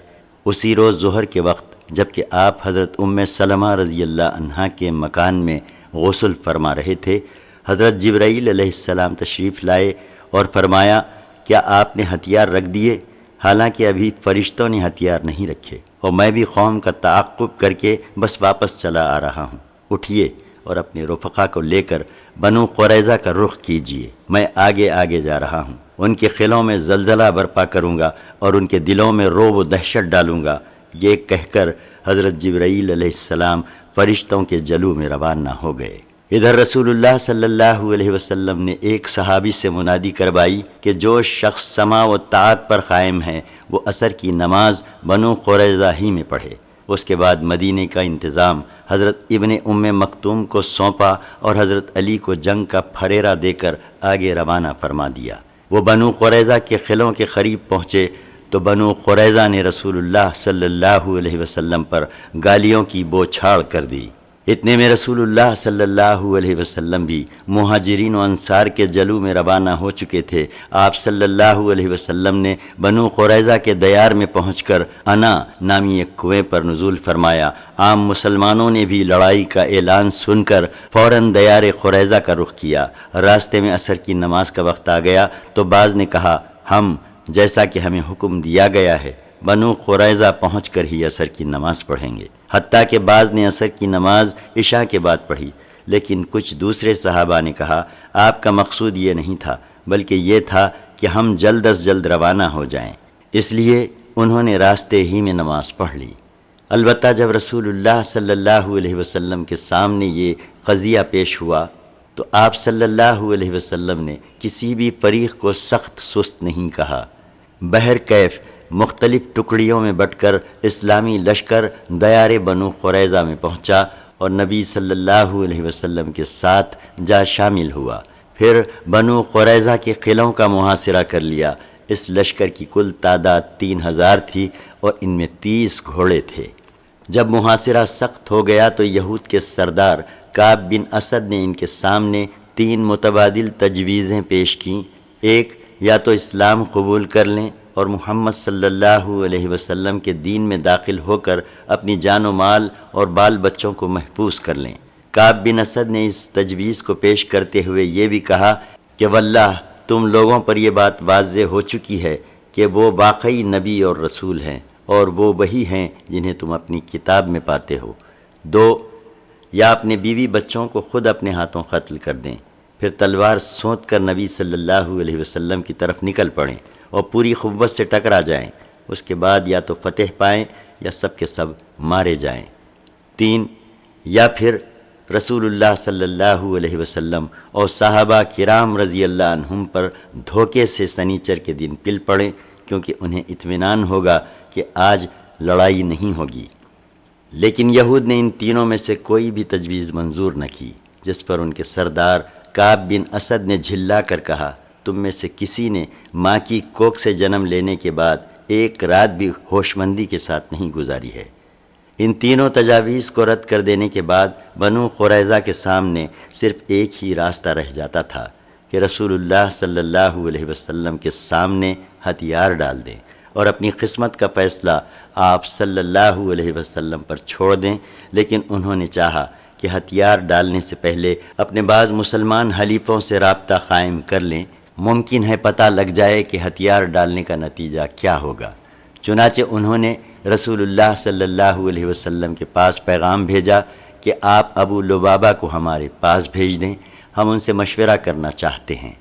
Speaker 1: اسی روز ظہر کے وقت جبکہ آپ حضرت ام سلمہ رضی اللہ عنہا کے مکان میں غسل فرما رہے تھے، حضرت جبرائیل علیہ السلام تشریف لائے اور فرمایا، کیا آپ نے ہتھیار رکھ دیے؟ حالانکہ ابھی فرشتوں نے ہتھیار نہیں رکھے اور میں بھی قوم کا تعاقب کر کے بس واپس چلا آ رہا ہوں۔ اٹھیے اور اپنے رفقا کو لے کر بنو قریظہ کا رخ کیجیے، میں آگے آگے جا رہا ہوں، ان کے قلعوں میں زلزلہ برپا کروں گا اور ان کے دلوں میں رعب و دہشت ڈالوں گا۔ یہ کہہ کر حضرت جبرائیل علیہ السلام فرشتوں کے جلو میں روانہ ہو گئے۔ ادھر رسول اللہ صلی اللہ علیہ وسلم نے ایک صحابی سے منادی کروائی کہ جو شخص سماع و طاعت پر قائم ہے وہ عصر کی نماز بنو قریظہ ہی میں پڑھے۔ اس کے بعد مدینے کا انتظام حضرت ابن ام مکتوم کو سونپا اور حضرت علی کو جنگ کا پھریرا دے کر آگے روانہ فرما دیا۔ وہ بنو قریظہ کے قلعوں کے قریب پہنچے تو بنو قریظہ نے رسول اللہ صلی اللہ علیہ وسلم پر گالیوں کی بوچھاڑ کر دی۔ اتنے میں رسول اللہ صلی اللہ علیہ وسلم بھی مہاجرین و انصار کے جلو میں روانہ ہو چکے تھے۔ آپ صلی اللہ علیہ وسلم نے بنو قریظہ کے دیار میں پہنچ کر انا نامی ایک کنویں پر نزول فرمایا۔ عام مسلمانوں نے بھی لڑائی کا اعلان سن کر فوراً دیار قریظہ کا رخ کیا۔ راستے میں عصر کی نماز کا وقت آ گیا تو بعض نے کہا، ہم جیسا کہ ہمیں حکم دیا گیا ہے بنو قریظہ پہنچ کر ہی عصر کی نماز پڑھیں گے، حتیٰ کہ بعض نے عصر کی نماز عشاء کے بعد پڑھی۔ لیکن کچھ دوسرے صحابہ نے کہا، آپ کا مقصود یہ نہیں تھا بلکہ یہ تھا کہ ہم جلد از جلد روانہ ہو جائیں، اس لیے انہوں نے راستے ہی میں نماز پڑھ لی۔ البتہ جب رسول اللہ صلی اللہ علیہ وسلم کے سامنے یہ قضیہ پیش ہوا تو آپ صلی اللہ علیہ وسلم نے کسی بھی فریق کو سخت سست نہیں کہا۔ بہرکیف مختلف ٹکڑیوں میں بٹ کر اسلامی لشکر دیار بنو قریظہ میں پہنچا اور نبی صلی اللہ علیہ وسلم کے ساتھ جا شامل ہوا۔ پھر بنو قریظہ کے قلعوں کا محاصرہ کر لیا۔ اس لشکر کی کل تعداد 3000 تھی اور ان میں 30 گھوڑے تھے۔ جب محاصرہ سخت ہو گیا تو یہود کے سردار کعب بن اسد نے ان کے سامنے 3 متبادل تجویزیں پیش کیں۔ ایک، یا تو اسلام قبول کر لیں اور محمد صلی اللہ علیہ وسلم کے دین میں داخل ہو کر اپنی جان و مال اور بال بچوں کو محفوظ کر لیں۔ کعب بن اسد نے اس تجویز کو پیش کرتے ہوئے یہ بھی کہا کہ واللہ تم لوگوں پر یہ بات واضح ہو چکی ہے کہ وہ واقعی نبی اور رسول ہیں اور وہ وہی ہیں جنہیں تم اپنی کتاب میں پاتے ہو۔ 2، یا اپنے بیوی بچوں کو خود اپنے ہاتھوں قتل کر دیں، پھر تلوار سونت کر نبی صلی اللہ علیہ وسلم کی طرف نکل پڑیں اور پوری قوت سے ٹکرا جائیں، اس کے بعد یا تو فتح پائیں یا سب کے سب مارے جائیں۔ 3، یا پھر رسول اللہ صلی اللہ علیہ وسلم اور صحابہ کرام رضی اللہ عنہم پر دھوکے سے سنیچر کے دن پل پڑیں، کیونکہ انہیں اطمینان ہوگا کہ آج لڑائی نہیں ہوگی۔ لیکن یہود نے ان تینوں میں سے کوئی بھی تجویز منظور نہ کی، جس پر ان کے سردار کعب بن اسد نے جھلا کر کہا، تم میں سے کسی نے ماں کی کوکھ سے جنم لینے کے بعد ایک رات بھی ہوش مندی کے ساتھ نہیں گزاری ہے۔ ان تینوں تجاویز کو رد کر دینے کے بعد بنو قریظہ کے سامنے صرف ایک ہی راستہ رہ جاتا تھا کہ رسول اللہ صلی اللہ علیہ وسلم کے سامنے ہتھیار ڈال دیں اور اپنی قسمت کا فیصلہ آپ صلی اللہ علیہ وسلم پر چھوڑ دیں، لیکن انہوں نے چاہا کہ ہتھیار ڈالنے سے پہلے اپنے بعض مسلمان حلیفوں سے رابطہ قائم کر لیں، ممکن ہے پتہ لگ جائے کہ ہتھیار ڈالنے کا نتیجہ کیا ہوگا۔ چنانچہ انہوں نے رسول اللہ صلی اللہ علیہ وسلم کے پاس پیغام بھیجا کہ آپ ابو لبابہ کو ہمارے پاس بھیج دیں، ہم ان سے مشورہ کرنا چاہتے ہیں۔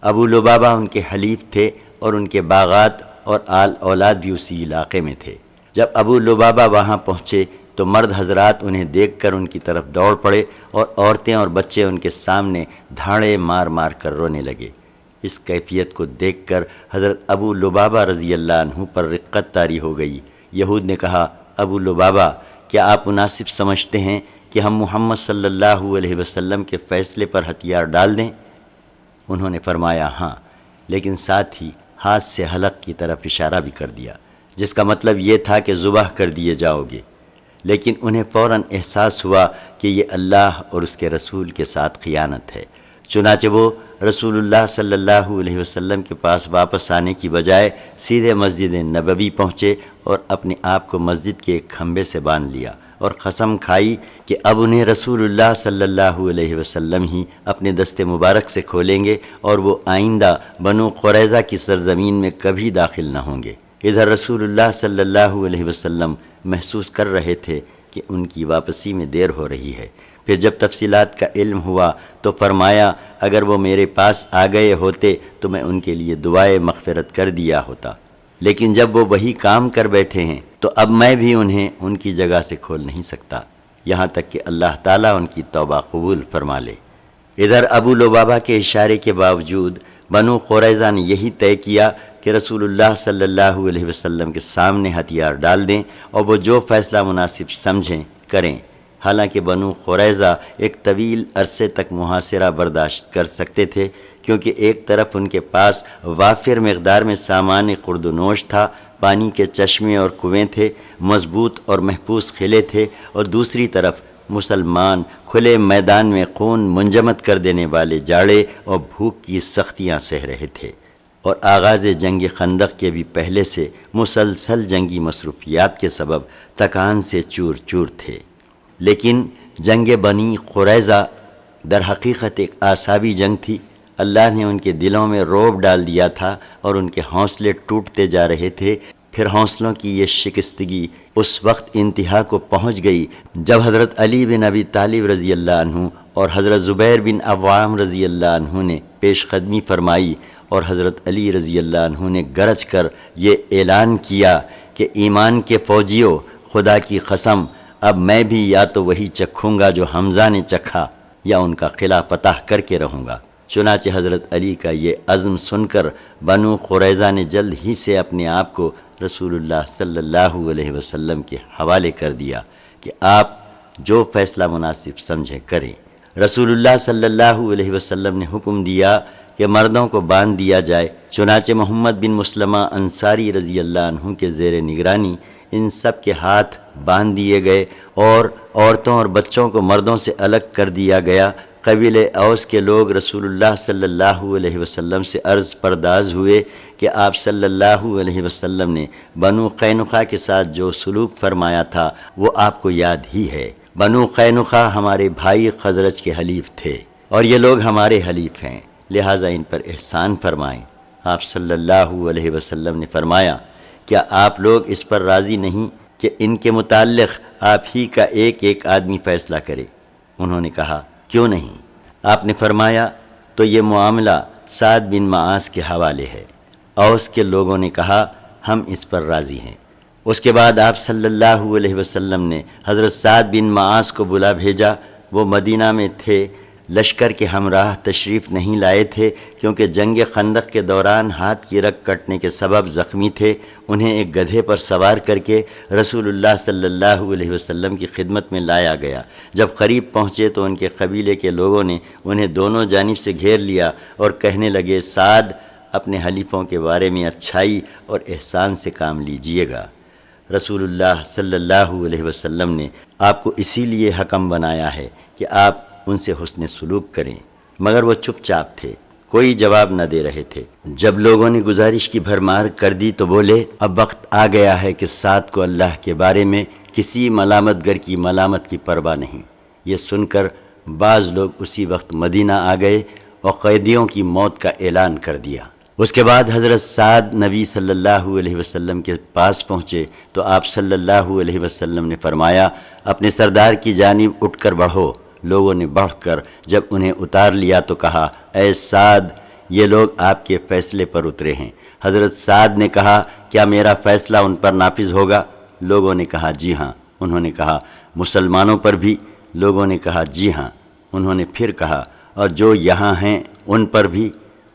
Speaker 1: ابو لبابہ ان کے حلیف تھے اور ان کے باغات اور آل اولاد بھی اسی علاقے میں تھے۔ جب ابو لبابہ وہاں پہنچے تو مرد حضرات انہیں دیکھ کر ان کی طرف دوڑ پڑے اور عورتیں اور بچے ان کے سامنے دھاڑے مار مار کر رونے لگے۔ اس کیفیت کو دیکھ کر حضرت ابو لبابہ رضی اللہ عنہ پر رقت طاری ہو گئی۔ یہود نے کہا، ابو لبابہ، کیا آپ مناسب سمجھتے ہیں کہ ہم محمد صلی اللہ علیہ وسلم کے فیصلے پر ہتھیار ڈال دیں؟ انہوں نے فرمایا ہاں، لیکن ساتھ ہی ہاتھ سے حلق کی طرف اشارہ بھی کر دیا، جس کا مطلب یہ تھا کہ ذبح کر دیے جاؤ گے۔ لیکن انہیں فوراً احساس ہوا کہ یہ اللہ اور اس کے رسول کے ساتھ خیانت ہے، چنانچہ وہ رسول اللہ صلی اللہ علیہ وسلم کے پاس واپس آنے کی بجائے سیدھے مسجد نبوی پہنچے اور اپنے آپ کو مسجد کے ایک کھمبے سے باندھ لیا اور قسم کھائی کہ اب انہیں رسول اللہ صلی اللہ علیہ وسلم ہی اپنے دست مبارک سے کھولیں گے اور وہ آئندہ بنو قریظہ کی سرزمین میں کبھی داخل نہ ہوں گے۔ ادھر رسول اللہ صلی اللہ علیہ وسلم محسوس کر رہے تھے کہ ان کی واپسی میں دیر ہو رہی ہے۔ پھر جب تفصیلات کا علم ہوا تو فرمایا، اگر وہ میرے پاس آ گئے ہوتے تو میں ان کے لیے دعائے مغفرت کر دیا ہوتا، لیکن جب وہ وہی کام کر بیٹھے ہیں تو اب میں بھی انہیں ان کی جگہ سے کھول نہیں سکتا، یہاں تک کہ اللہ تعالیٰ ان کی توبہ قبول فرما لے۔ ادھر ابو لبابہ کے اشارے کے باوجود بنو قریظہ نے یہی طے کیا کہ رسول اللہ صلی اللہ علیہ وسلم کے سامنے ہتھیار ڈال دیں اور وہ جو فیصلہ مناسب سمجھیں کریں۔ حالانکہ بنو قریظہ ایک طویل عرصے تک محاصرہ برداشت کر سکتے تھے، کیونکہ ایک طرف ان کے پاس وافر مقدار میں سامان خورد و نوش تھا، پانی کے چشمے اور کنویں تھے، مضبوط اور محفوظ قلعے تھے، اور دوسری طرف مسلمان کھلے میدان میں خون منجمد کر دینے والے جاڑے اور بھوک کی سختیاں سہ رہے تھے، اور آغاز جنگ خندق کے بھی پہلے سے مسلسل جنگی مصروفیات کے سبب تکان سے چور چور تھے۔ لیکن جنگ بنی قریظہ در حقیقت ایک اعصابی جنگ تھی۔ اللہ نے ان کے دلوں میں رعب ڈال دیا تھا اور ان کے حوصلے ٹوٹتے جا رہے تھے۔ پھر حوصلوں کی یہ شکستگی اس وقت انتہا کو پہنچ گئی جب حضرت علی بن ابی طالب رضی اللہ عنہ اور حضرت زبیر بن عوام رضی اللہ عنہ نے پیش قدمی فرمائی، اور حضرت علی رضی اللہ عنہ نے گرج کر یہ اعلان کیا کہ ایمان کے فوجیوں، خدا کی قسم، اب میں بھی یا تو وہی چکھوں گا جو حمزہ نے چکھا، یا ان کا قلعہ فتح کر کے رہوں گا۔ چنانچہ حضرت علی کا یہ عزم سن کر بنو قریظہ نے جلد ہی سے اپنے آپ کو رسول اللہ صلی اللہ علیہ وسلم کے حوالے کر دیا کہ آپ جو فیصلہ مناسب سمجھے کریں۔ رسول اللہ صلی اللہ علیہ وسلم نے حکم دیا کہ مردوں کو باندھ دیا جائے، چنانچہ محمد بن مسلمہ انصاری رضی اللہ عنہ کے زیر نگرانی ان سب کے ہاتھ باندھ دیے گئے اور عورتوں اور بچوں کو مردوں سے الگ کر دیا گیا۔ قبیلہ اوس کے لوگ رسول اللہ صلی اللہ علیہ وسلم سے عرض پرداز ہوئے کہ آپ صلی اللہ علیہ وسلم نے بنو قینقاع کے ساتھ جو سلوک فرمایا تھا وہ آپ کو یاد ہی ہے۔ بنو قینقاع ہمارے بھائی خزرج کے حلیف تھے اور یہ لوگ ہمارے حلیف ہیں، لہٰذا ان پر احسان فرمائیں۔ آپ صلی اللہ علیہ وسلم نے فرمایا، کیا آپ لوگ اس پر راضی نہیں کہ ان کے متعلق آپ ہی کا ایک ایک آدمی فیصلہ کرے؟ انہوں نے کہا، کیوں نہیں؟ آپ نے فرمایا، تو یہ معاملہ سعد بن معاذ کے حوالے ہے۔ اوس کے لوگوں نے کہا، ہم اس پر راضی ہیں۔ اس کے بعد آپ صلی اللہ علیہ وسلم نے حضرت سعد بن معاذ کو بلا بھیجا۔ وہ مدینہ میں تھے، لشکر کے ہمراہ تشریف نہیں لائے تھے، کیونکہ جنگ خندق کے دوران ہاتھ کی رگ کٹنے کے سبب زخمی تھے۔ انہیں ایک گدھے پر سوار کر کے رسول اللہ صلی اللہ علیہ وسلم کی خدمت میں لایا گیا۔ جب قریب پہنچے تو ان کے قبیلے کے لوگوں نے انہیں دونوں جانب سے گھیر لیا اور کہنے لگے، سعد، اپنے حلیفوں کے بارے میں اچھائی اور احسان سے کام لیجئے گا۔ رسول اللہ صلی اللہ علیہ وسلم نے آپ کو اسی لیے حکم بنایا ہے کہ آپ ان سے حسن سلوک کریں، مگر وہ چپ چاپ تھے، کوئی جواب نہ دے رہے تھے۔ جب لوگوں نے گزارش کی بھرمار کر دی تو بولے اب وقت آ گیا ہے کہ سعد کو اللہ کے بارے میں کسی ملامت گر کی ملامت کی پرواہ نہیں۔ یہ سن کر بعض لوگ اسی وقت مدینہ آ گئے اور قیدیوں کی موت کا اعلان کر دیا۔ اس کے بعد حضرت سعد نبی صلی اللہ علیہ وسلم کے پاس پہنچے تو آپ صلی اللہ علیہ وسلم نے فرمایا اپنے سردار کی جانب اٹھ کر بڑھو۔ لوگوں نے بڑھ کر جب انہیں اتار لیا تو کہا اے سعد یہ لوگ آپ کے فیصلے پر اترے ہیں۔ حضرت سعد نے کہا کیا میرا فیصلہ ان پر نافذ ہوگا؟ لوگوں نے کہا جی ہاں۔ انہوں نے کہا مسلمانوں پر بھی؟ لوگوں نے کہا جی ہاں۔ انہوں نے پھر کہا اور جو یہاں ہیں ان پر بھی؟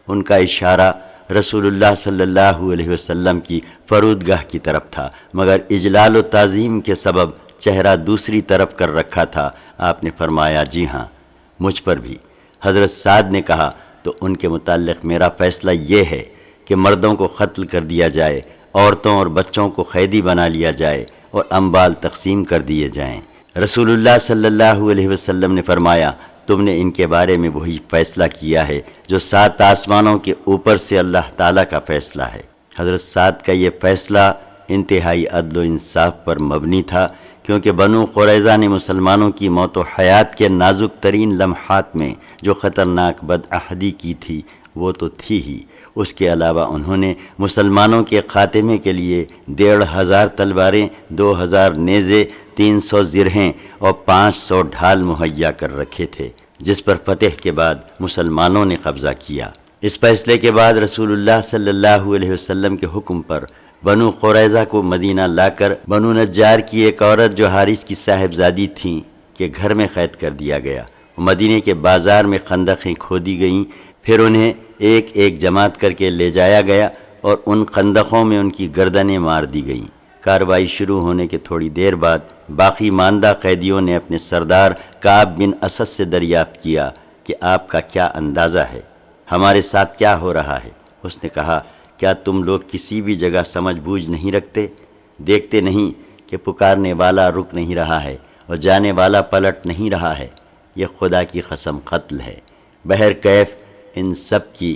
Speaker 1: ان کا اشارہ رسول اللہ صلی اللہ علیہ وسلم کی فرودگاہ کی طرف تھا، مگر اجلال و تعظیم کے سبب چہرہ دوسری طرف کر رکھا تھا۔ آپ نے فرمایا جی ہاں مجھ پر بھی۔ حضرت سعد نے کہا تو ان کے متعلق میرا فیصلہ یہ ہے کہ مردوں کو قتل کر دیا جائے، عورتوں اور بچوں کو قیدی بنا لیا جائے اور اموال تقسیم کر دیے جائیں۔ رسول اللہ صلی اللہ علیہ وسلم نے فرمایا تم نے ان کے بارے میں وہی فیصلہ کیا ہے جو 7 آسمانوں کے اوپر سے اللہ تعالیٰ کا فیصلہ ہے۔ حضرت سعد کا یہ فیصلہ انتہائی عدل و انصاف پر مبنی تھا، کیونکہ بنو قریظہ نے مسلمانوں کی موت و حیات کے نازک ترین لمحات میں جو خطرناک بدعہدی کی تھی وہ تو تھی ہی، اس کے علاوہ انہوں نے مسلمانوں کے خاتمے کے لیے 1500 تلواریں، 2000 نیزے، 300 زرہیں اور 500 ڈھال مہیا کر رکھے تھے، جس پر فتح کے بعد مسلمانوں نے قبضہ کیا۔ اس فیصلے کے بعد رسول اللہ صلی اللہ علیہ وسلم کے حکم پر بنو قریظہ کو مدینہ لا کر بنو نجار کی ایک عورت جو حارث کی صاحبزادی تھیں کے گھر میں قید کر دیا گیا۔ مدینے کے بازار میں خندقیں کھودی گئیں، پھر انہیں ایک ایک جماعت کر کے لے جایا گیا اور ان خندقوں میں ان کی گردنیں مار دی گئیں۔ کارروائی شروع ہونے کے تھوڑی دیر بعد باقی ماندہ قیدیوں نے اپنے سردار کعب بن اسد سے دریافت کیا کہ آپ کا کیا اندازہ ہے، ہمارے ساتھ کیا ہو رہا ہے؟ اس نے کہا کیا تم لوگ کسی بھی جگہ سمجھ بوجھ نہیں رکھتے؟ دیکھتے نہیں کہ پکارنے والا رک نہیں رہا ہے اور جانے والا پلٹ نہیں رہا ہے؟ یہ خدا کی قسم قتل ہے۔ بہرکیف ان سب کی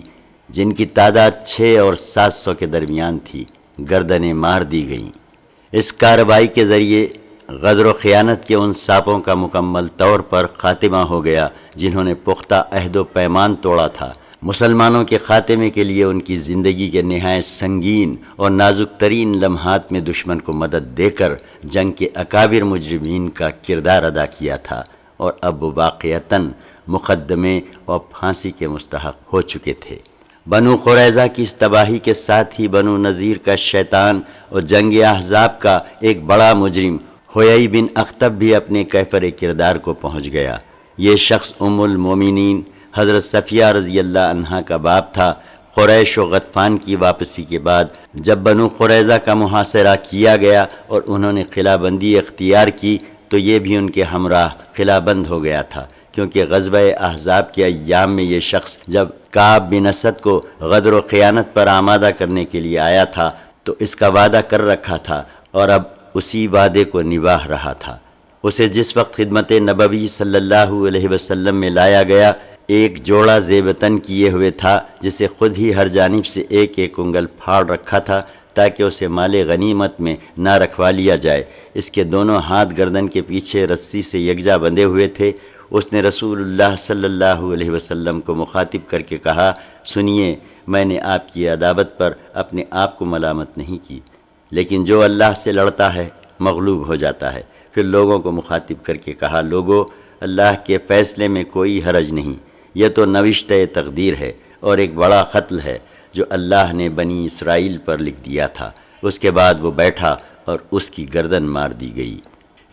Speaker 1: جن کی تعداد 600 اور 700 کے درمیان تھی گردنیں مار دی گئیں۔ اس کارروائی کے ذریعے غدر و خیانت کے ان سانپوں کا مکمل طور پر خاتمہ ہو گیا جنہوں نے پختہ عہد و پیمان توڑا تھا۔ مسلمانوں کے خاتمے کے لیے ان کی زندگی کے نہایت سنگین اور نازک ترین لمحات میں دشمن کو مدد دے کر جنگ کے اکابر مجرمین کا کردار ادا کیا تھا، اور اب وہ واقعتاً مقدمے اور پھانسی کے مستحق ہو چکے تھے۔ بنو قریظہ کی اس تباہی کے ساتھ ہی بنو نذیر کا شیطان اور جنگ احزاب کا ایک بڑا مجرم حیی بن اخطب بھی اپنے کیفر کردار کو پہنچ گیا۔ یہ شخص ام المومنین حضرت صفیہ رضی اللہ عنہا کا باپ تھا۔ قریش و غطفان کی واپسی کے بعد جب بنو قریظہ کا محاصرہ کیا گیا اور انہوں نے قلعہ بندی اختیار کی تو یہ بھی ان کے ہمراہ قلعہ بند ہو گیا تھا، کیونکہ غزوہ احزاب کے ایام میں یہ شخص جب کعب بن اسد کو غدر و خیانت پر آمادہ کرنے کے لیے آیا تھا تو اس کا وعدہ کر رکھا تھا اور اب اسی وعدے کو نبھا رہا تھا۔ اسے جس وقت خدمت نبوی صلی اللہ علیہ وسلم میں لایا گیا ایک جوڑا زیبتن کیے ہوئے تھا، جسے خود ہی ہر جانب سے ایک ایک انگل پھاڑ رکھا تھا تاکہ اسے مال غنیمت میں نہ رکھوا لیا جائے۔ اس کے دونوں ہاتھ گردن کے پیچھے رسی سے یکجا بندھے ہوئے تھے۔ اس نے رسول اللہ صلی اللہ علیہ وسلم کو مخاطب کر کے کہا سنیے، میں نے آپ کی عداوت پر اپنے آپ کو ملامت نہیں کی، لیکن جو اللہ سے لڑتا ہے مغلوب ہو جاتا ہے۔ پھر لوگوں کو مخاطب کر کے کہا لوگو، اللہ کے فیصلے میں کوئی حرج نہیں، یہ تو نوشتہ تقدیر ہے اور ایک بڑا قتل ہے جو اللہ نے بنی اسرائیل پر لکھ دیا تھا۔ اس کے بعد وہ بیٹھا اور اس کی گردن مار دی گئی۔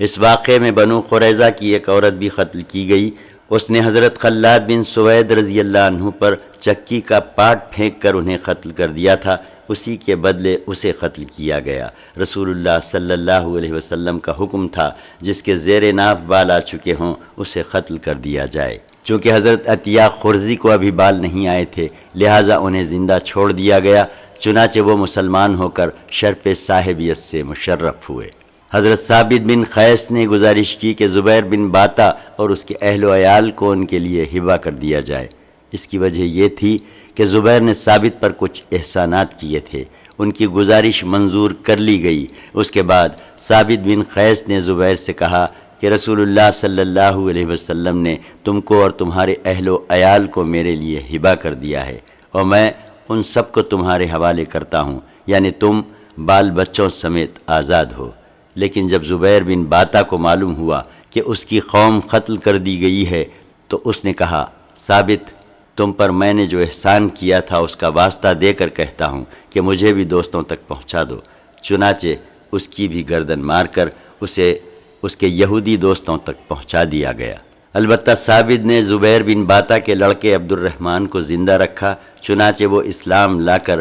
Speaker 1: اس واقعے میں بنو قریظہ کی ایک عورت بھی قتل کی گئی۔ اس نے حضرت خلاد بن سوید رضی اللہ عنہ پر چکی کا پاٹ پھینک کر انہیں قتل کر دیا تھا، اسی کے بدلے اسے قتل کیا گیا۔ رسول اللہ صلی اللہ علیہ وسلم کا حکم تھا جس کے زیر ناف بال آ چکے ہوں اسے قتل کر دیا جائے۔ چونکہ حضرت عطیہ خرزی کو ابھی بال نہیں آئے تھے لہٰذا انہیں زندہ چھوڑ دیا گیا، چنانچہ وہ مسلمان ہو کر شرف صاحبیت سے مشرف ہوئے۔ حضرت ثابت بن قیس نے گزارش کی کہ زبیر بن باتا اور اس کے اہل و عیال کو ان کے لیے ہبہ کر دیا جائے۔ اس کی وجہ یہ تھی کہ زبیر نے ثابت پر کچھ احسانات کیے تھے، ان کی گزارش منظور کر لی گئی۔ اس کے بعد ثابت بن قیس نے زبیر سے کہا کہ رسول اللہ صلی اللہ علیہ وسلم نے تم کو اور تمہارے اہل و عیال کو میرے لیے ہبہ کر دیا ہے، اور میں ان سب کو تمہارے حوالے کرتا ہوں، یعنی تم بال بچوں سمیت آزاد ہو۔ لیکن جب زبیر بن باتا کو معلوم ہوا کہ اس کی قوم قتل کر دی گئی ہے تو اس نے کہا، ثابت، تم پر میں نے جو احسان کیا تھا اس کا واسطہ دے کر کہتا ہوں کہ مجھے بھی دوستوں تک پہنچا دو۔ چنانچہ اس کی بھی گردن مار کر اسے اس کے یہودی دوستوں تک پہنچا دیا گیا۔ البتہ ثابت نے زبیر بن باتا کے لڑکے عبد الرحمن کو زندہ رکھا، چنانچہ وہ اسلام لا کر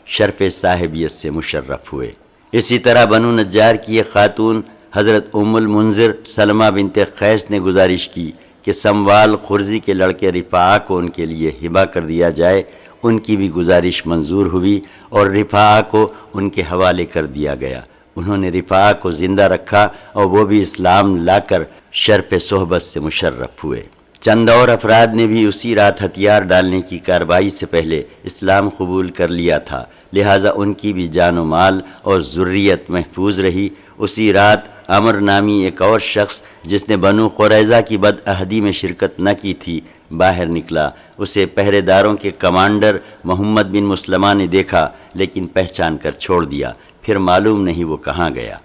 Speaker 1: شرف صاحبیت سے مشرف ہوئے۔ اسی طرح بنو نجار کی ایک خاتون حضرت ام المنذر سلمہ بنت قیس نے گزارش کی کہ سموال خرزی کے لڑکے رفاعہ کو ان کے لیے ہبہ کر دیا جائے۔ ان کی بھی گزارش منظور ہوئی اور رفاعہ کو ان کے حوالے کر دیا گیا۔ انہوں نے رفاعہ کو زندہ رکھا اور وہ بھی اسلام لا کر شرف صحبت سے مشرف ہوئے۔ چند اور افراد نے بھی اسی رات ہتھیار ڈالنے کی کارروائی سے پہلے اسلام قبول کر لیا تھا، لہٰذا ان کی بھی جان و مال اور ذریت محفوظ رہی۔ اسی رات عمر نامی ایک اور شخص جس نے بنو قریظہ کی بدعہدی میں شرکت نہ کی تھی باہر نکلا۔ اسے پہرے داروں کے کمانڈر محمد بن مسلمہ نے دیکھا لیکن پہچان کر چھوڑ دیا، پھر معلوم نہیں وہ کہاں گیا۔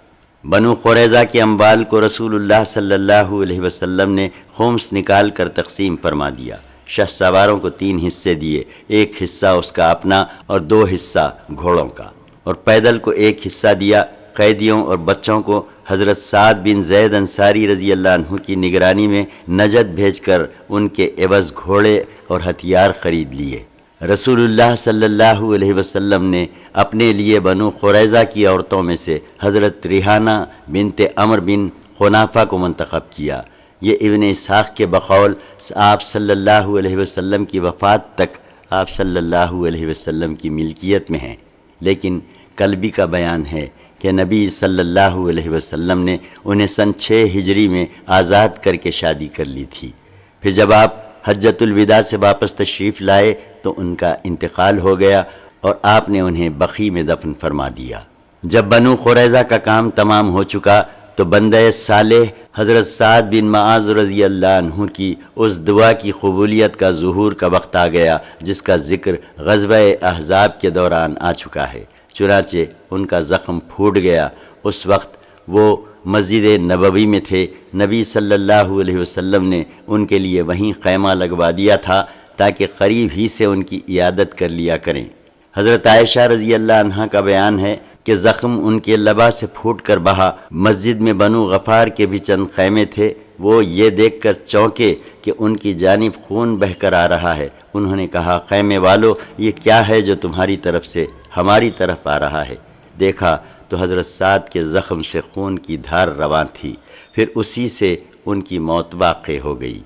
Speaker 1: بنو قریظہ کے اموال کو رسول اللہ صلی اللہ علیہ وسلم نے خمس نکال کر تقسیم فرما دیا۔ شہ سواروں کو 3 حصے دیے، ایک حصہ اس کا اپنا اور 2 حصہ گھوڑوں کا، اور پیدل کو 1 حصہ دیا۔ قیدیوں اور بچوں کو حضرت سعد بن زید انصاری رضی اللہ عنہ کی نگرانی میں نجد بھیج کر ان کے عوض گھوڑے اور ہتھیار خرید لیے۔ رسول اللہ صلی اللہ علیہ وسلم نے اپنے لیے بنو قریظہ کی عورتوں میں سے حضرت ریحانہ بنت عمر بن خنافہ کو منتخب کیا۔ یہ ابن اسحاق کے بقول آپ صلی اللہ علیہ وسلم کی وفات تک آپ صلی اللہ علیہ وسلم کی ملکیت میں ہیں، لیکن قلبی کا بیان ہے کہ نبی صلی اللہ علیہ وسلم نے انہیں سن 6 ہجری میں آزاد کر کے شادی کر لی تھی۔ پھر جب آپ حجۃ الوداع سے واپس تشریف لائے تو ان کا انتقال ہو گیا اور آپ نے انہیں بقیع میں دفن فرما دیا۔ جب بنو قریظہ کا کام تمام ہو چکا تو بندہ صالح حضرت سعد بن معاذ رضی اللہ عنہ کی اس دعا کی قبولیت کا ظہور کا وقت آ گیا جس کا ذکر غزوہ احزاب کے دوران آ چکا ہے۔ چنانچہ ان کا زخم پھوٹ گیا۔ اس وقت وہ مسجد نبوی میں تھے۔ نبی صلی اللہ علیہ وسلم نے ان کے لیے وہیں خیمہ لگوا دیا تھا تاکہ قریب ہی سے ان کی عیادت کر لیا کریں۔ حضرت عائشہ رضی اللہ عنہ کا بیان ہے کہ زخم ان کے لبا سے پھوٹ کر بہا۔ مسجد میں بنو غفار کے بھی چند خیمے تھے، وہ یہ دیکھ کر چونکے کہ ان کی جانب خون بہہ کر آ رہا ہے۔ انہوں نے کہا، خیمے والو، یہ کیا ہے جو تمہاری طرف سے ہماری طرف آ رہا ہے؟ دیکھا تو حضرت سعد کے زخم سے خون کی دھار رواں تھی، پھر اسی سے ان کی موت واقع ہو گئی۔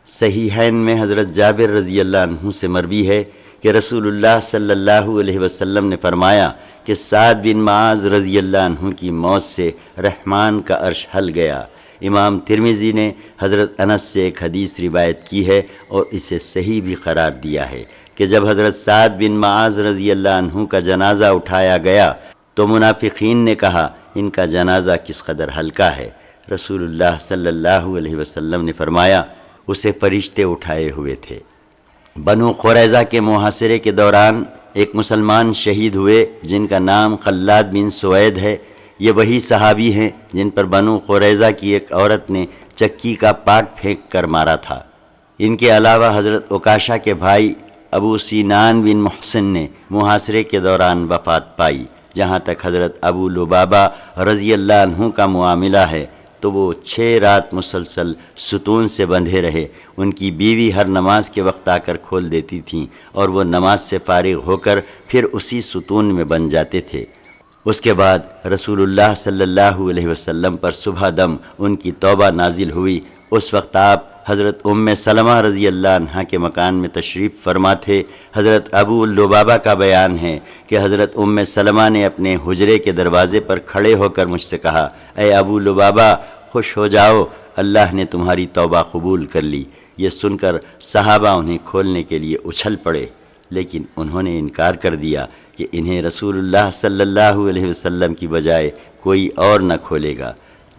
Speaker 1: صحیحین میں حضرت جابر رضی اللہ عنہ سے مروی ہے کہ رسول اللہ صلی اللہ علیہ وسلم نے فرمایا کہ سعد بن معاذ رضی اللہ عنہ کی موت سے رحمان کا عرش ہل گیا۔ امام ترمذی نے حضرت انس سے ایک حدیث روایت کی ہے اور اسے صحیح بھی قرار دیا ہے کہ جب حضرت سعد بن معاذ رضی اللہ عنہ کا جنازہ اٹھایا گیا تو منافقین نے کہا، ان کا جنازہ کس قدر ہلکا ہے۔ رسول اللہ صلی اللہ علیہ وسلم نے فرمایا، اسے فرشتے اٹھائے ہوئے تھے۔ بنو قریظہ کے محاصرے کے دوران ایک مسلمان شہید ہوئے جن کا نام خلاد بن سوید ہے۔ یہ وہی صحابی ہیں جن پر بنو قریظہ کی ایک عورت نے چکی کا پاٹ پھینک کر مارا تھا۔ ان کے علاوہ حضرت عکاشہ کے بھائی ابو سینان بن محسن نے محاصرے کے دوران وفات پائی۔ جہاں تک حضرت ابو لبابہ رضی اللہ عنہ کا معاملہ ہے تو وہ 6 رات مسلسل ستون سے بندھے رہے۔ ان کی بیوی ہر نماز کے وقت آ کر کھول دیتی تھیں اور وہ نماز سے فارغ ہو کر پھر اسی ستون میں بن جاتے تھے۔ اس کے بعد رسول اللہ صلی اللہ علیہ وسلم پر صبح دم ان کی توبہ نازل ہوئی۔ اس وقت آپ حضرت ام سلمہ رضی اللہ عنہ کے مکان میں تشریف فرما تھے۔ حضرت ابو لبابہ کا بیان ہے کہ حضرت ام سلمہ نے اپنے حجرے کے دروازے پر کھڑے ہو کر مجھ سے کہا، اے ابو لبابہ، خوش ہو جاؤ، اللہ نے تمہاری توبہ قبول کر لی۔ یہ سن کر صحابہ انہیں کھولنے کے لیے اچھل پڑے، لیکن انہوں نے انکار کر دیا کہ انہیں رسول اللہ صلی اللہ علیہ وسلم کی بجائے کوئی اور نہ کھولے گا۔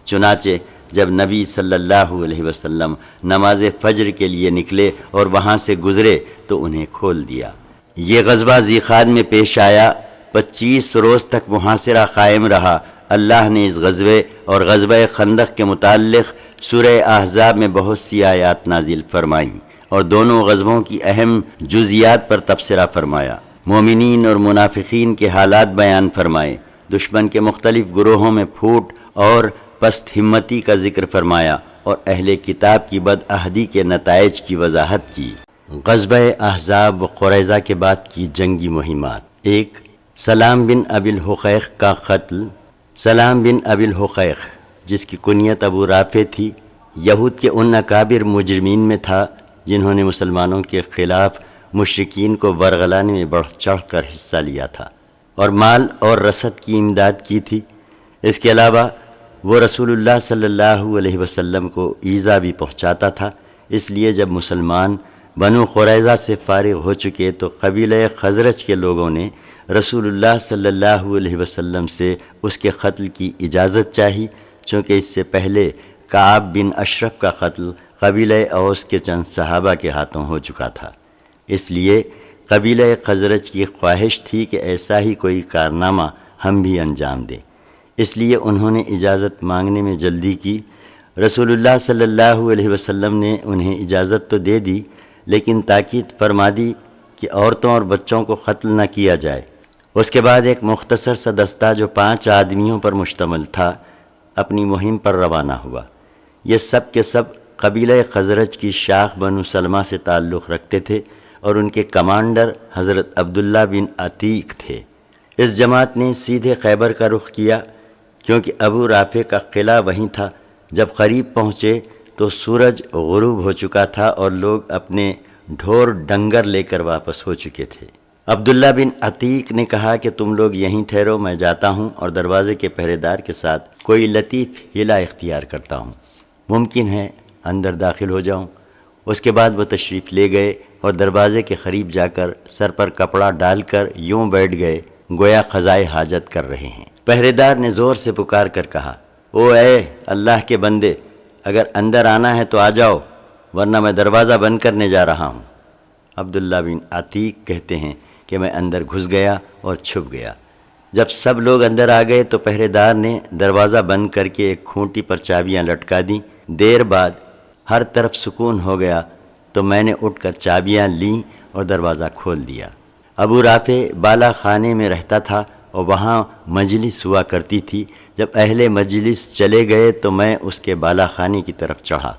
Speaker 1: چنانچہ جب نبی صلی اللہ علیہ وسلم نماز فجر کے لیے نکلے اور وہاں سے گزرے تو انہیں کھول دیا۔ یہ غزوہ ذیقعد میں پیش آیا، 25 روز تک محاصرہ قائم رہا۔ اللہ نے اس غزوے اور غزوہ خندق کے متعلق سورہ احزاب میں بہت سی آیات نازل فرمائیں اور دونوں غزووں کی اہم جزیات پر تبصرہ فرمایا۔ مومنین اور منافقین کے حالات بیان فرمائے، دشمن کے مختلف گروہوں میں پھوٹ اور پست ہمتی کا ذکر فرمایا اور اہل کتاب کی بدعہدی کے نتائج کی وضاحت کی۔ غزوہ احزاب و قریظہ کے بعد کی جنگی مہمات۔ 1. سلام بن ابی الحقیق کا قتل۔ سلام بن ابی الحقیق، جس کی کنیت ابو رافع تھی، یہود کے ان اکابر مجرمین میں تھا جنہوں نے مسلمانوں کے خلاف مشرکین کو ورغلانے میں بڑھ چڑھ کر حصہ لیا تھا اور مال اور رسد کی امداد کی تھی۔ اس کے علاوہ وہ رسول اللہ صلی اللہ علیہ وسلم کو ایذا بھی پہنچاتا تھا۔ اس لیے جب مسلمان بنو قریظہ سے فارغ ہو چکے تو قبیلہ خزرج کے لوگوں نے رسول اللہ صلی اللہ علیہ وسلم سے اس کے قتل کی اجازت چاہی، چونکہ اس سے پہلے کعب بن اشرف کا قتل قبیلہ اوس کے چند صحابہ کے ہاتھوں ہو چکا تھا۔ اس لیے قبیلہ خزرج کی خواہش تھی کہ ایسا ہی کوئی کارنامہ ہم بھی انجام دیں، اس لیے انہوں نے اجازت مانگنے میں جلدی کی۔ رسول اللہ صلی اللہ علیہ وسلم نے انہیں اجازت تو دے دی، لیکن تاکید فرما دی کہ عورتوں اور بچوں کو قتل نہ کیا جائے۔ اس کے بعد ایک مختصر سا دستہ جو 5 آدمیوں پر مشتمل تھا اپنی مہم پر روانہ ہوا۔ یہ سب کے سب قبیلہ خزرج کی شاخ بنو سلمہ سے تعلق رکھتے تھے اور ان کے کمانڈر حضرت عبداللہ بن عتیق تھے۔ اس جماعت نے سیدھے خیبر کا رخ کیا، کیونکہ ابو رافع کا قلعہ وہیں تھا۔ جب قریب پہنچے تو سورج غروب ہو چکا تھا اور لوگ اپنے ڈھور ڈنگر لے کر واپس ہو چکے تھے۔ عبداللہ بن عتیق نے کہا کہ تم لوگ یہیں ٹھہرو، میں جاتا ہوں اور دروازے کے پہرے دار کے ساتھ کوئی لطیف ہیلا اختیار کرتا ہوں، ممکن ہے اندر داخل ہو جاؤں۔ اس کے بعد وہ تشریف لے گئے اور دروازے کے قریب جا کر سر پر کپڑا ڈال کر یوں بیٹھ گئے گویا قضائے حاجت کر رہے ہیں۔ پہرے دار نے زور سے پکار کر کہا، او اے اللہ کے بندے، اگر اندر آنا ہے تو آ جاؤ، ورنہ میں دروازہ بند کرنے جا رہا ہوں۔ عبداللہ بن عتیق کہتے ہیں کہ میں اندر گھس گیا اور چھپ گیا۔ جب سب لوگ اندر آ گئے تو پہرے دار نے دروازہ بند کر کے ایک کھونٹی پر چابیاں لٹکا دیں۔ دیر بعد ہر طرف سکون ہو گیا تو میں نے اٹھ کر چابیاں لیں اور دروازہ کھول دیا۔ ابو رافع بالا خانے میں رہتا تھا اور وہاں مجلس ہوا کرتی تھی۔ جب اہل مجلس چلے گئے تو میں اس کے بالا خانے کی طرف چڑھا۔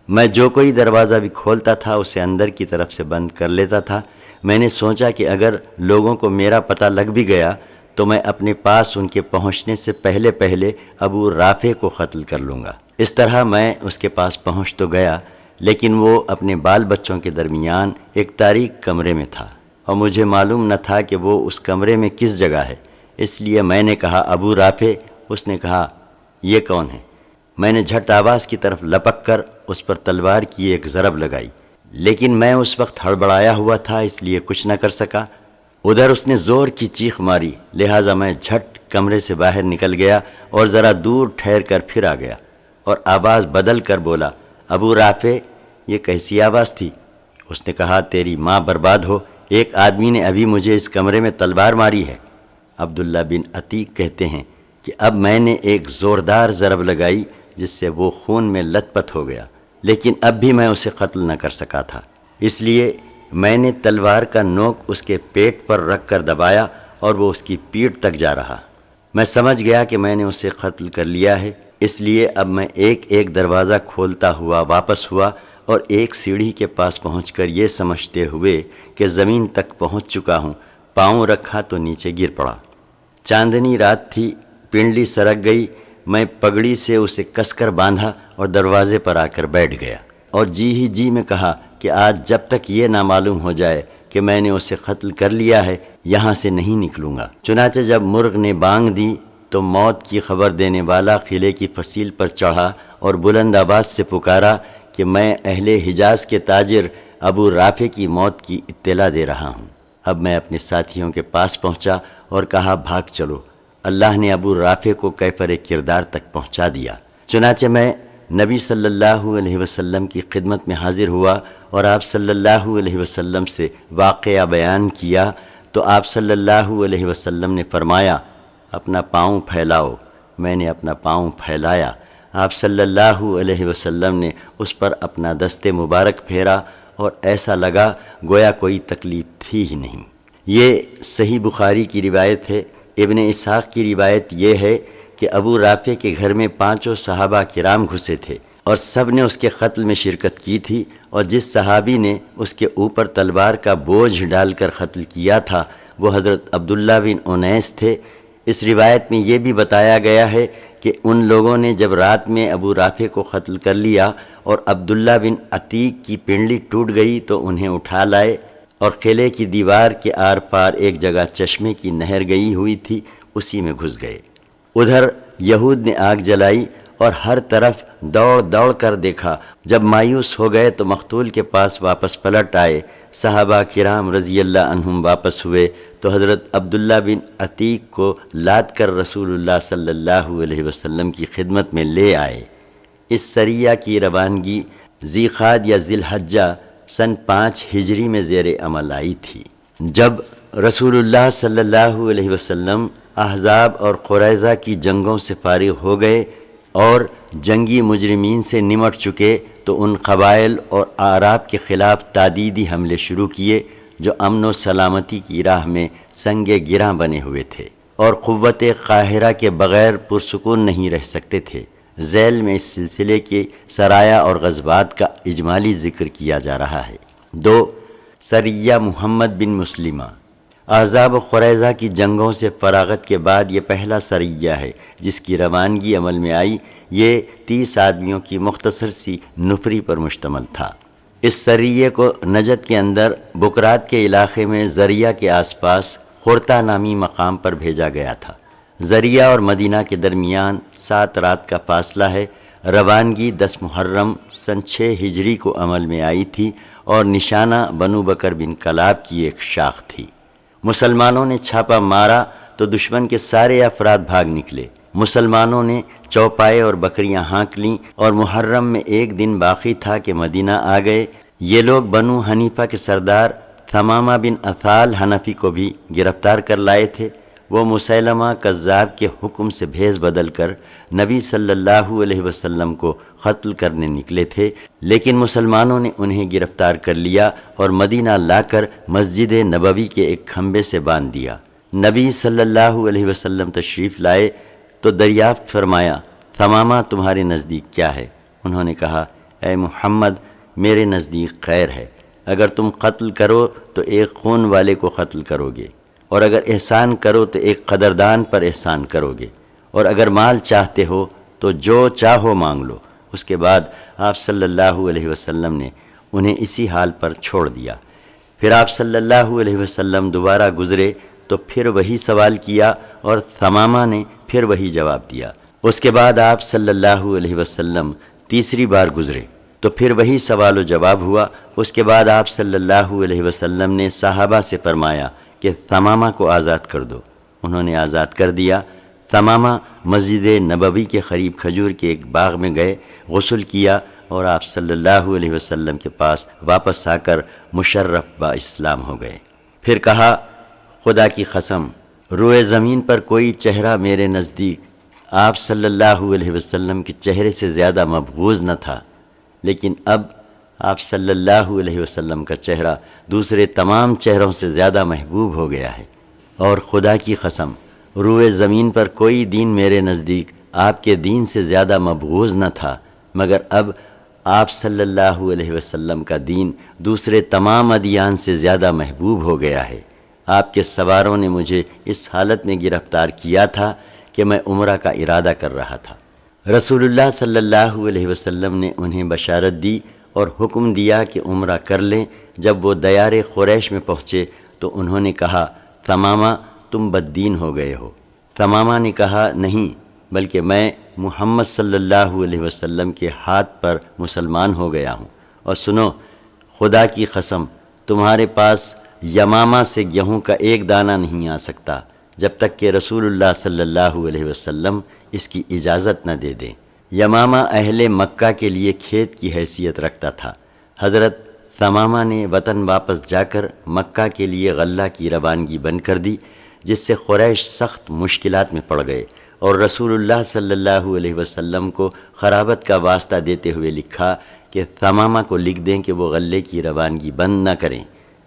Speaker 1: میں جو کوئی دروازہ بھی کھولتا تھا اسے اندر کی طرف سے بند کر لیتا تھا۔ میں نے سوچا کہ اگر لوگوں کو میرا پتہ لگ بھی گیا تو میں اپنے پاس ان کے پہنچنے سے پہلے ابو رافع کو قتل کر لوں گا۔ اس طرح میں اس کے پاس پہنچ تو گیا، لیکن وہ اپنے بال بچوں کے درمیان ایک تاریک کمرے میں تھا اور مجھے معلوم نہ تھا کہ وہ اس کمرے میں کس جگہ ہے۔ اس لیے میں نے کہا، ابو رافع۔ اس نے کہا، یہ کون ہے؟ میں نے جھٹ آواز کی طرف لپک کر اس پر تلوار کی ایک ضرب لگائی، لیکن میں اس وقت ہڑبڑایا ہوا تھا اس لیے کچھ نہ کر سکا۔ ادھر اس نے زور کی چیخ ماری، لہٰذا میں جھٹ کمرے سے باہر نکل گیا اور ذرا دور ٹھہر کر پھر آ گیا اور آواز بدل کر بولا، ابو رافع، یہ کیسی آواز تھی؟ اس نے کہا، تیری ماں برباد ہو، ایک آدمی نے ابھی مجھے اس کمرے میں تلوار ماری ہے۔ عبداللہ بن عتیق کہتے ہیں کہ اب میں نے ایک زوردار ضرب لگائی جس سے وہ خون میں لت پت ہو گیا، لیکن اب بھی میں اسے قتل نہ کر سکا تھا، اس لیے میں نے تلوار کا نوک اس کے پیٹ پر رکھ کر دبایا اور وہ اس کی پیٹھ تک جا رہا۔ میں سمجھ گیا کہ میں نے اسے قتل کر لیا ہے، اس لیے اب میں ایک ایک دروازہ کھولتا ہوا واپس ہوا اور ایک سیڑھی کے پاس پہنچ کر یہ سمجھتے ہوئے کہ زمین تک پہنچ چکا ہوں، پاؤں رکھا تو نیچے گر پڑا۔ چاندنی رات تھی، پنڈلی سرک گئی، میں پگڑی سے اسے کس کر باندھا اور دروازے پر آ کر بیٹھ گیا اور جی میں کہا کہ آج جب تک یہ نہ معلوم ہو جائے کہ میں نے اسے قتل کر لیا ہے یہاں سے نہیں نکلوں گا۔ چنانچہ جب مرغ نے بانگ دی تو موت کی خبر دینے والا قلعے کی فصیل پر چڑھا اور بلند آواز سے پکارا کہ میں اہل حجاز کے تاجر ابو رافع کی موت کی اطلاع دے رہا ہوں۔ اب میں اپنے ساتھیوں کے پاس پہنچا اور کہا بھاگ چلو، اللہ نے ابو رافع کو کیفر کردار تک پہنچا دیا۔ چنانچہ میں نبی صلی اللہ علیہ وسلم کی خدمت میں حاضر ہوا اور آپ صلی اللہ علیہ وسلم سے واقعہ بیان کیا تو آپ صلی اللہ علیہ وسلم نے فرمایا اپنا پاؤں پھیلاؤ۔ میں نے اپنا پاؤں پھیلایا۔ آپ صلی اللہ علیہ وسلم نے اس پر اپنا دست مبارک پھیرا اور ایسا لگا گویا کوئی تکلیف تھی ہی نہیں۔ یہ صحیح بخاری کی روایت ہے۔ ابن اسحاق کی روایت یہ ہے کہ ابو رافع کے گھر میں 5 صحابہ کرام گھسے تھے اور سب نے اس کے قتل میں شرکت کی تھی، اور جس صحابی نے اس کے اوپر تلوار کا بوجھ ڈال کر قتل کیا تھا وہ حضرت عبداللہ بن انیس تھے۔ اس روایت میں یہ بھی بتایا گیا ہے کہ ان لوگوں نے جب رات میں ابو رافع کو قتل کر لیا اور عبداللہ بن عتیق کی پنڈلی ٹوٹ گئی تو انہیں اٹھا لائے اور قلعے کی دیوار کے آر پار ایک جگہ چشمے کی نہر گئی ہوئی تھی، اسی میں گھس گئے۔ ادھر یہود نے آگ جلائی اور ہر طرف دوڑ دوڑ کر دیکھا۔ جب مایوس ہو گئے تو مقتول کے پاس واپس پلٹ آئے۔ صحابہ کرام رضی اللہ عنہم واپس ہوئے تو حضرت عبداللہ بن عتیق کو لاد کر رسول اللہ صلی اللہ علیہ وسلم کی خدمت میں لے آئے۔ اس سریہ کی روانگی ذیقعدہ یا ذی الحجہ سن 5 ہجری میں زیر عمل آئی تھی۔ جب رسول اللہ صلی اللہ علیہ وسلم احزاب اور قریظہ کی جنگوں سے فارغ ہو گئے اور جنگی مجرمین سے نمٹ چکے تو ان قبائل اور اعراب کے خلاف تعدیدی حملے شروع کیے جو امن و سلامتی کی راہ میں سنگ گراں بنے ہوئے تھے اور قوت قاہرہ کے بغیر پرسکون نہیں رہ سکتے تھے۔ ذیل میں اس سلسلے کے سرایا اور غزوات کا اجمالی ذکر کیا جا رہا ہے۔ 2 سریہ محمد بن مسلمہ۔ احزاب و قریظہ کی جنگوں سے فراغت کے بعد یہ پہلا سریہ ہے جس کی روانگی عمل میں آئی۔ یہ 30 آدمیوں کی مختصر سی نفری پر مشتمل تھا۔ اس سریے کو نجد کے اندر بکرات کے علاقے میں ذریہ کے آس پاس خرطہ نامی مقام پر بھیجا گیا تھا۔ ذریہ اور مدینہ کے درمیان 7 رات کا فاصلہ ہے۔ روانگی 10 محرم سن 6 ہجری کو عمل میں آئی تھی اور نشانہ بنو بکر بن کلاب کی ایک شاخ تھی۔ مسلمانوں نے چھاپا مارا تو دشمن کے سارے افراد بھاگ نکلے۔ مسلمانوں نے چوپائے اور بکریاں ہانک لیں اور محرم میں ایک دن باقی تھا کہ مدینہ آ گئے۔ یہ لوگ بنو حنیفہ کے سردار ثمامہ بن اثال حنفی کو بھی گرفتار کر لائے تھے۔ وہ مسیلمہ کذاب کے حکم سے بھیس بدل کر نبی صلی اللہ علیہ وسلم کو قتل کرنے نکلے تھے، لیکن مسلمانوں نے انہیں گرفتار کر لیا اور مدینہ لا کر مسجد نبوی کے ایک کھمبے سے باندھ دیا۔ نبی صلی اللہ علیہ وسلم تشریف لائے تو دریافت فرمایا ثمامہ تمہارے نزدیک کیا ہے؟ انہوں نے کہا اے محمد میرے نزدیک خیر ہے، اگر تم قتل کرو تو ایک خون والے کو قتل کرو گے، اور اگر احسان کرو تو ایک قدردان پر احسان کرو گے، اور اگر مال چاہتے ہو تو جو چاہو مانگ لو۔ اس کے بعد آپ صلی اللہ علیہ وسلم نے انہیں اسی حال پر چھوڑ دیا۔ پھر آپ صلی اللہ علیہ وسلم دوبارہ گزرے تو پھر وہی سوال کیا اور ثمامہ نے پھر وہی جواب دیا۔ اس کے بعد آپ صلی اللہ علیہ وسلم تیسری بار گزرے تو پھر وہی سوال و جواب ہوا۔ اس کے بعد آپ صلی اللہ علیہ وسلم نے صحابہ سے فرمایا کہ ثمامہ کو آزاد کر دو۔ انہوں نے آزاد کر دیا۔ ثمامہ مسجد نبوی کے قریب کھجور کے ایک باغ میں گئے، غسل کیا اور آپ صلی اللہ علیہ وسلم کے پاس واپس آ کر مشرف با اسلام ہو گئے۔ پھر کہا خدا کی قسم روئے زمین پر کوئی چہرہ میرے نزدیک آپ صلی اللہ علیہ وسلم کے چہرے سے زیادہ مبغوض نہ تھا، لیکن اب آپ صلی اللہ علیہ وسلم کا چہرہ دوسرے تمام چہروں سے زیادہ محبوب ہو گیا ہے، اور خدا کی قسم روئے زمین پر کوئی دین میرے نزدیک آپ کے دین سے زیادہ مبغوض نہ تھا، مگر اب آپ صلی اللہ علیہ وسلم کا دین دوسرے تمام ادیان سے زیادہ محبوب ہو گیا ہے۔ آپ کے سواروں نے مجھے اس حالت میں گرفتار کیا تھا کہ میں عمرہ کا ارادہ کر رہا تھا۔ رسول اللہ صلی اللہ علیہ وسلم نے انہیں بشارت دی اور حکم دیا کہ عمرہ کر لیں۔ جب وہ دیار قریش میں پہنچے تو انہوں نے کہا ثمامہ تم بددین ہو گئے ہو۔ ثمامہ نے کہا نہیں بلکہ میں محمد صلی اللہ علیہ وسلم کے ہاتھ پر مسلمان ہو گیا ہوں۔ اور سنو، خدا کی قسم، تمہارے پاس یمامہ سے گیہوں کا ایک دانہ نہیں آ سکتا جب تک کہ رسول اللہ صلی اللہ علیہ وسلم اس کی اجازت نہ دے دیں۔ یمامہ اہل مکہ کے لیے کھیت کی حیثیت رکھتا تھا۔ حضرت ثمامہ نے وطن واپس جا کر مکہ کے لیے غلہ کی روانگی بند کر دی، جس سے قریش سخت مشکلات میں پڑ گئے اور رسول اللہ صلی اللہ علیہ وسلم کو خرابت کا واسطہ دیتے ہوئے لکھا کہ ثمامہ کو لکھ دیں کہ وہ غلے کی روانگی بند نہ کریں۔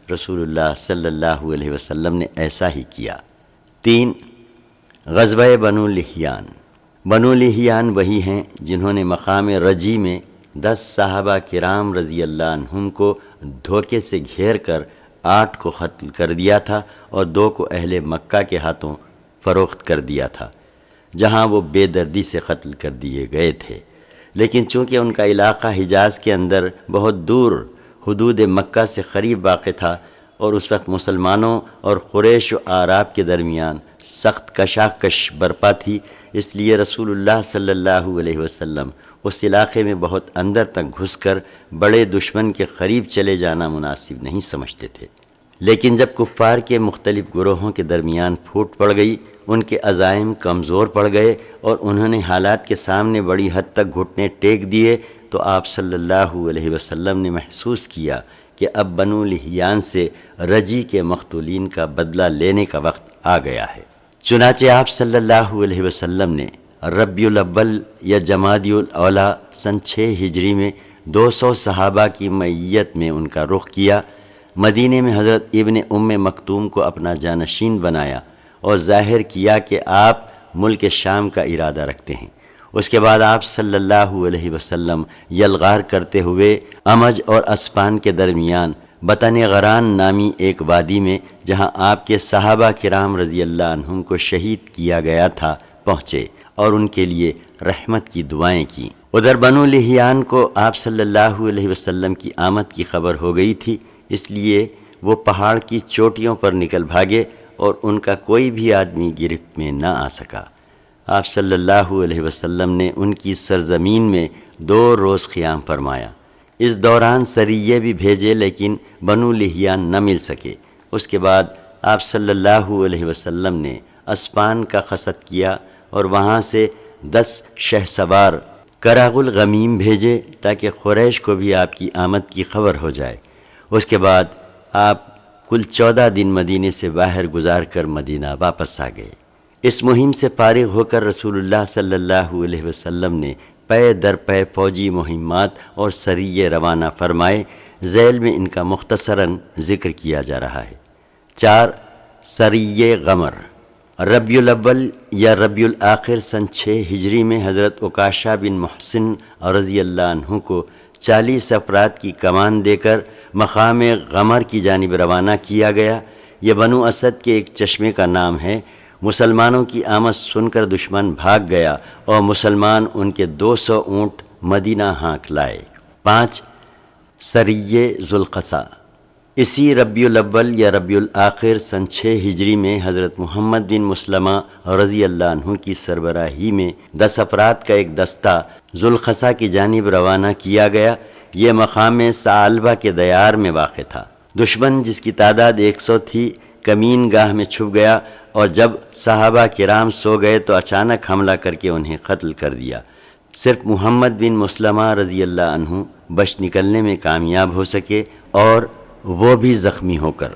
Speaker 1: رسول اللہ صلی اللہ علیہ وسلم نے ایسا ہی کیا۔ 3. غزوہ بنو لحیان۔ بنو لحیان وہی ہیں جنہوں نے مقام رجی میں 10 صحابہ کرام رضی اللہ عنہم کو دھوکے سے گھیر کر 8 کو قتل کر دیا تھا اور 2 کو اہل مکہ کے ہاتھوں فروخت کر دیا تھا، جہاں وہ بے دردی سے قتل کر دیے گئے تھے۔ لیکن چونکہ ان کا علاقہ حجاز کے اندر بہت دور حدود مکہ سے قریب واقع تھا اور اس وقت مسلمانوں اور قریش و اعراب کے درمیان سخت کشاکش برپا تھی، اس لیے رسول اللہ صلی اللہ علیہ وسلم اس علاقے میں بہت اندر تک گھس کر بڑے دشمن کے قریب چلے جانا مناسب نہیں سمجھتے تھے۔ لیکن جب کفار کے مختلف گروہوں کے درمیان پھوٹ پڑ گئی، ان کے عزائم کمزور پڑ گئے اور انہوں نے حالات کے سامنے بڑی حد تک گھٹنے ٹیک دیے، تو آپ صلی اللہ علیہ وسلم نے محسوس کیا کہ اب بنو لحیان سے رجی کے مقتولین کا بدلہ لینے کا وقت آ گیا ہے۔ چنانچہ آپ صلی اللہ علیہ وسلم نے ربیع الاول یا جمادی الاولیٰ سن 6 ہجری میں 200 صحابہ کی معیت میں ان کا رخ کیا۔ مدینے میں حضرت ابن ام مکتوم کو اپنا جانشین بنایا اور ظاہر کیا کہ آپ ملک شام کا ارادہ رکھتے ہیں۔ اس کے بعد آپ صلی اللہ علیہ وسلم یلغار کرتے ہوئے امج اور اسپان کے درمیان بطن غران نامی ایک وادی میں، جہاں آپ کے صحابہ کرام رضی اللہ عنہم کو شہید کیا گیا تھا، پہنچے اور ان کے لیے رحمت کی دعائیں کیں۔ ادھر بنو لحیان کو آپ صلی اللہ علیہ وسلم کی آمد کی خبر ہو گئی تھی، اس لیے وہ پہاڑ کی چوٹیوں پر نکل بھاگے اور ان کا کوئی بھی آدمی گرفت میں نہ آ سکا۔ آپ صلی اللہ علیہ وسلم نے ان کی سرزمین میں 2 روز قیام فرمایا۔ اس دوران سریے بھی بھیجے لیکن بنو لحیان نہ مل سکے۔ اس کے بعد آپ صلی اللہ علیہ وسلم نے اسپان کا قصد کیا اور وہاں سے 10 شہسوار کراغ الغمیم بھیجے تاکہ قریش کو بھی آپ کی آمد کی خبر ہو جائے۔ اس کے بعد آپ کل 14 دن مدینے سے باہر گزار کر مدینہ واپس آ گئے۔ اس مہم سے فارغ ہو کر رسول اللہ صلی اللہ علیہ وسلم نے پے در پے فوجی مہمات اور سریے روانہ فرمائے، ذیل میں ان کا مختصراً ذکر کیا جا رہا ہے۔ 4. سریے غمر۔ ربیع الاول یا ربیع الآخر سن 6 ہجری میں حضرت عکاشہ بن محسن رضی اللہ عنہ کو 40 افراد کی کمان دے کر مقام غمر کی جانب روانہ کیا گیا۔ یہ بنو اسد کے ایک چشمے کا نام ہے۔ مسلمانوں کی آمد سن کر دشمن بھاگ گیا اور مسلمان ان کے 200 اونٹ مدینہ ہانک لائے۔ 5. سریے ذوالقصا۔ اسی ربیع الاول یا ربیع الآخر سن 6 ہجری میں حضرت محمد بن مسلمہ رضی اللہ عنہ کی سربراہی میں 10 افراد کا ایک دستہ ذوالقصا کی جانب روانہ کیا گیا۔ یہ مقام ثعلبہ کے دیار میں واقع تھا۔ دشمن جس کی تعداد 100 تھی کمین گاہ میں چھپ گیا اور جب صحابہ کرام سو گئے تو اچانک حملہ کر کے انہیں قتل کر دیا۔ صرف محمد بن مسلمہ رضی اللہ عنہ بچ نکلنے میں کامیاب ہو سکے اور وہ بھی زخمی ہو کر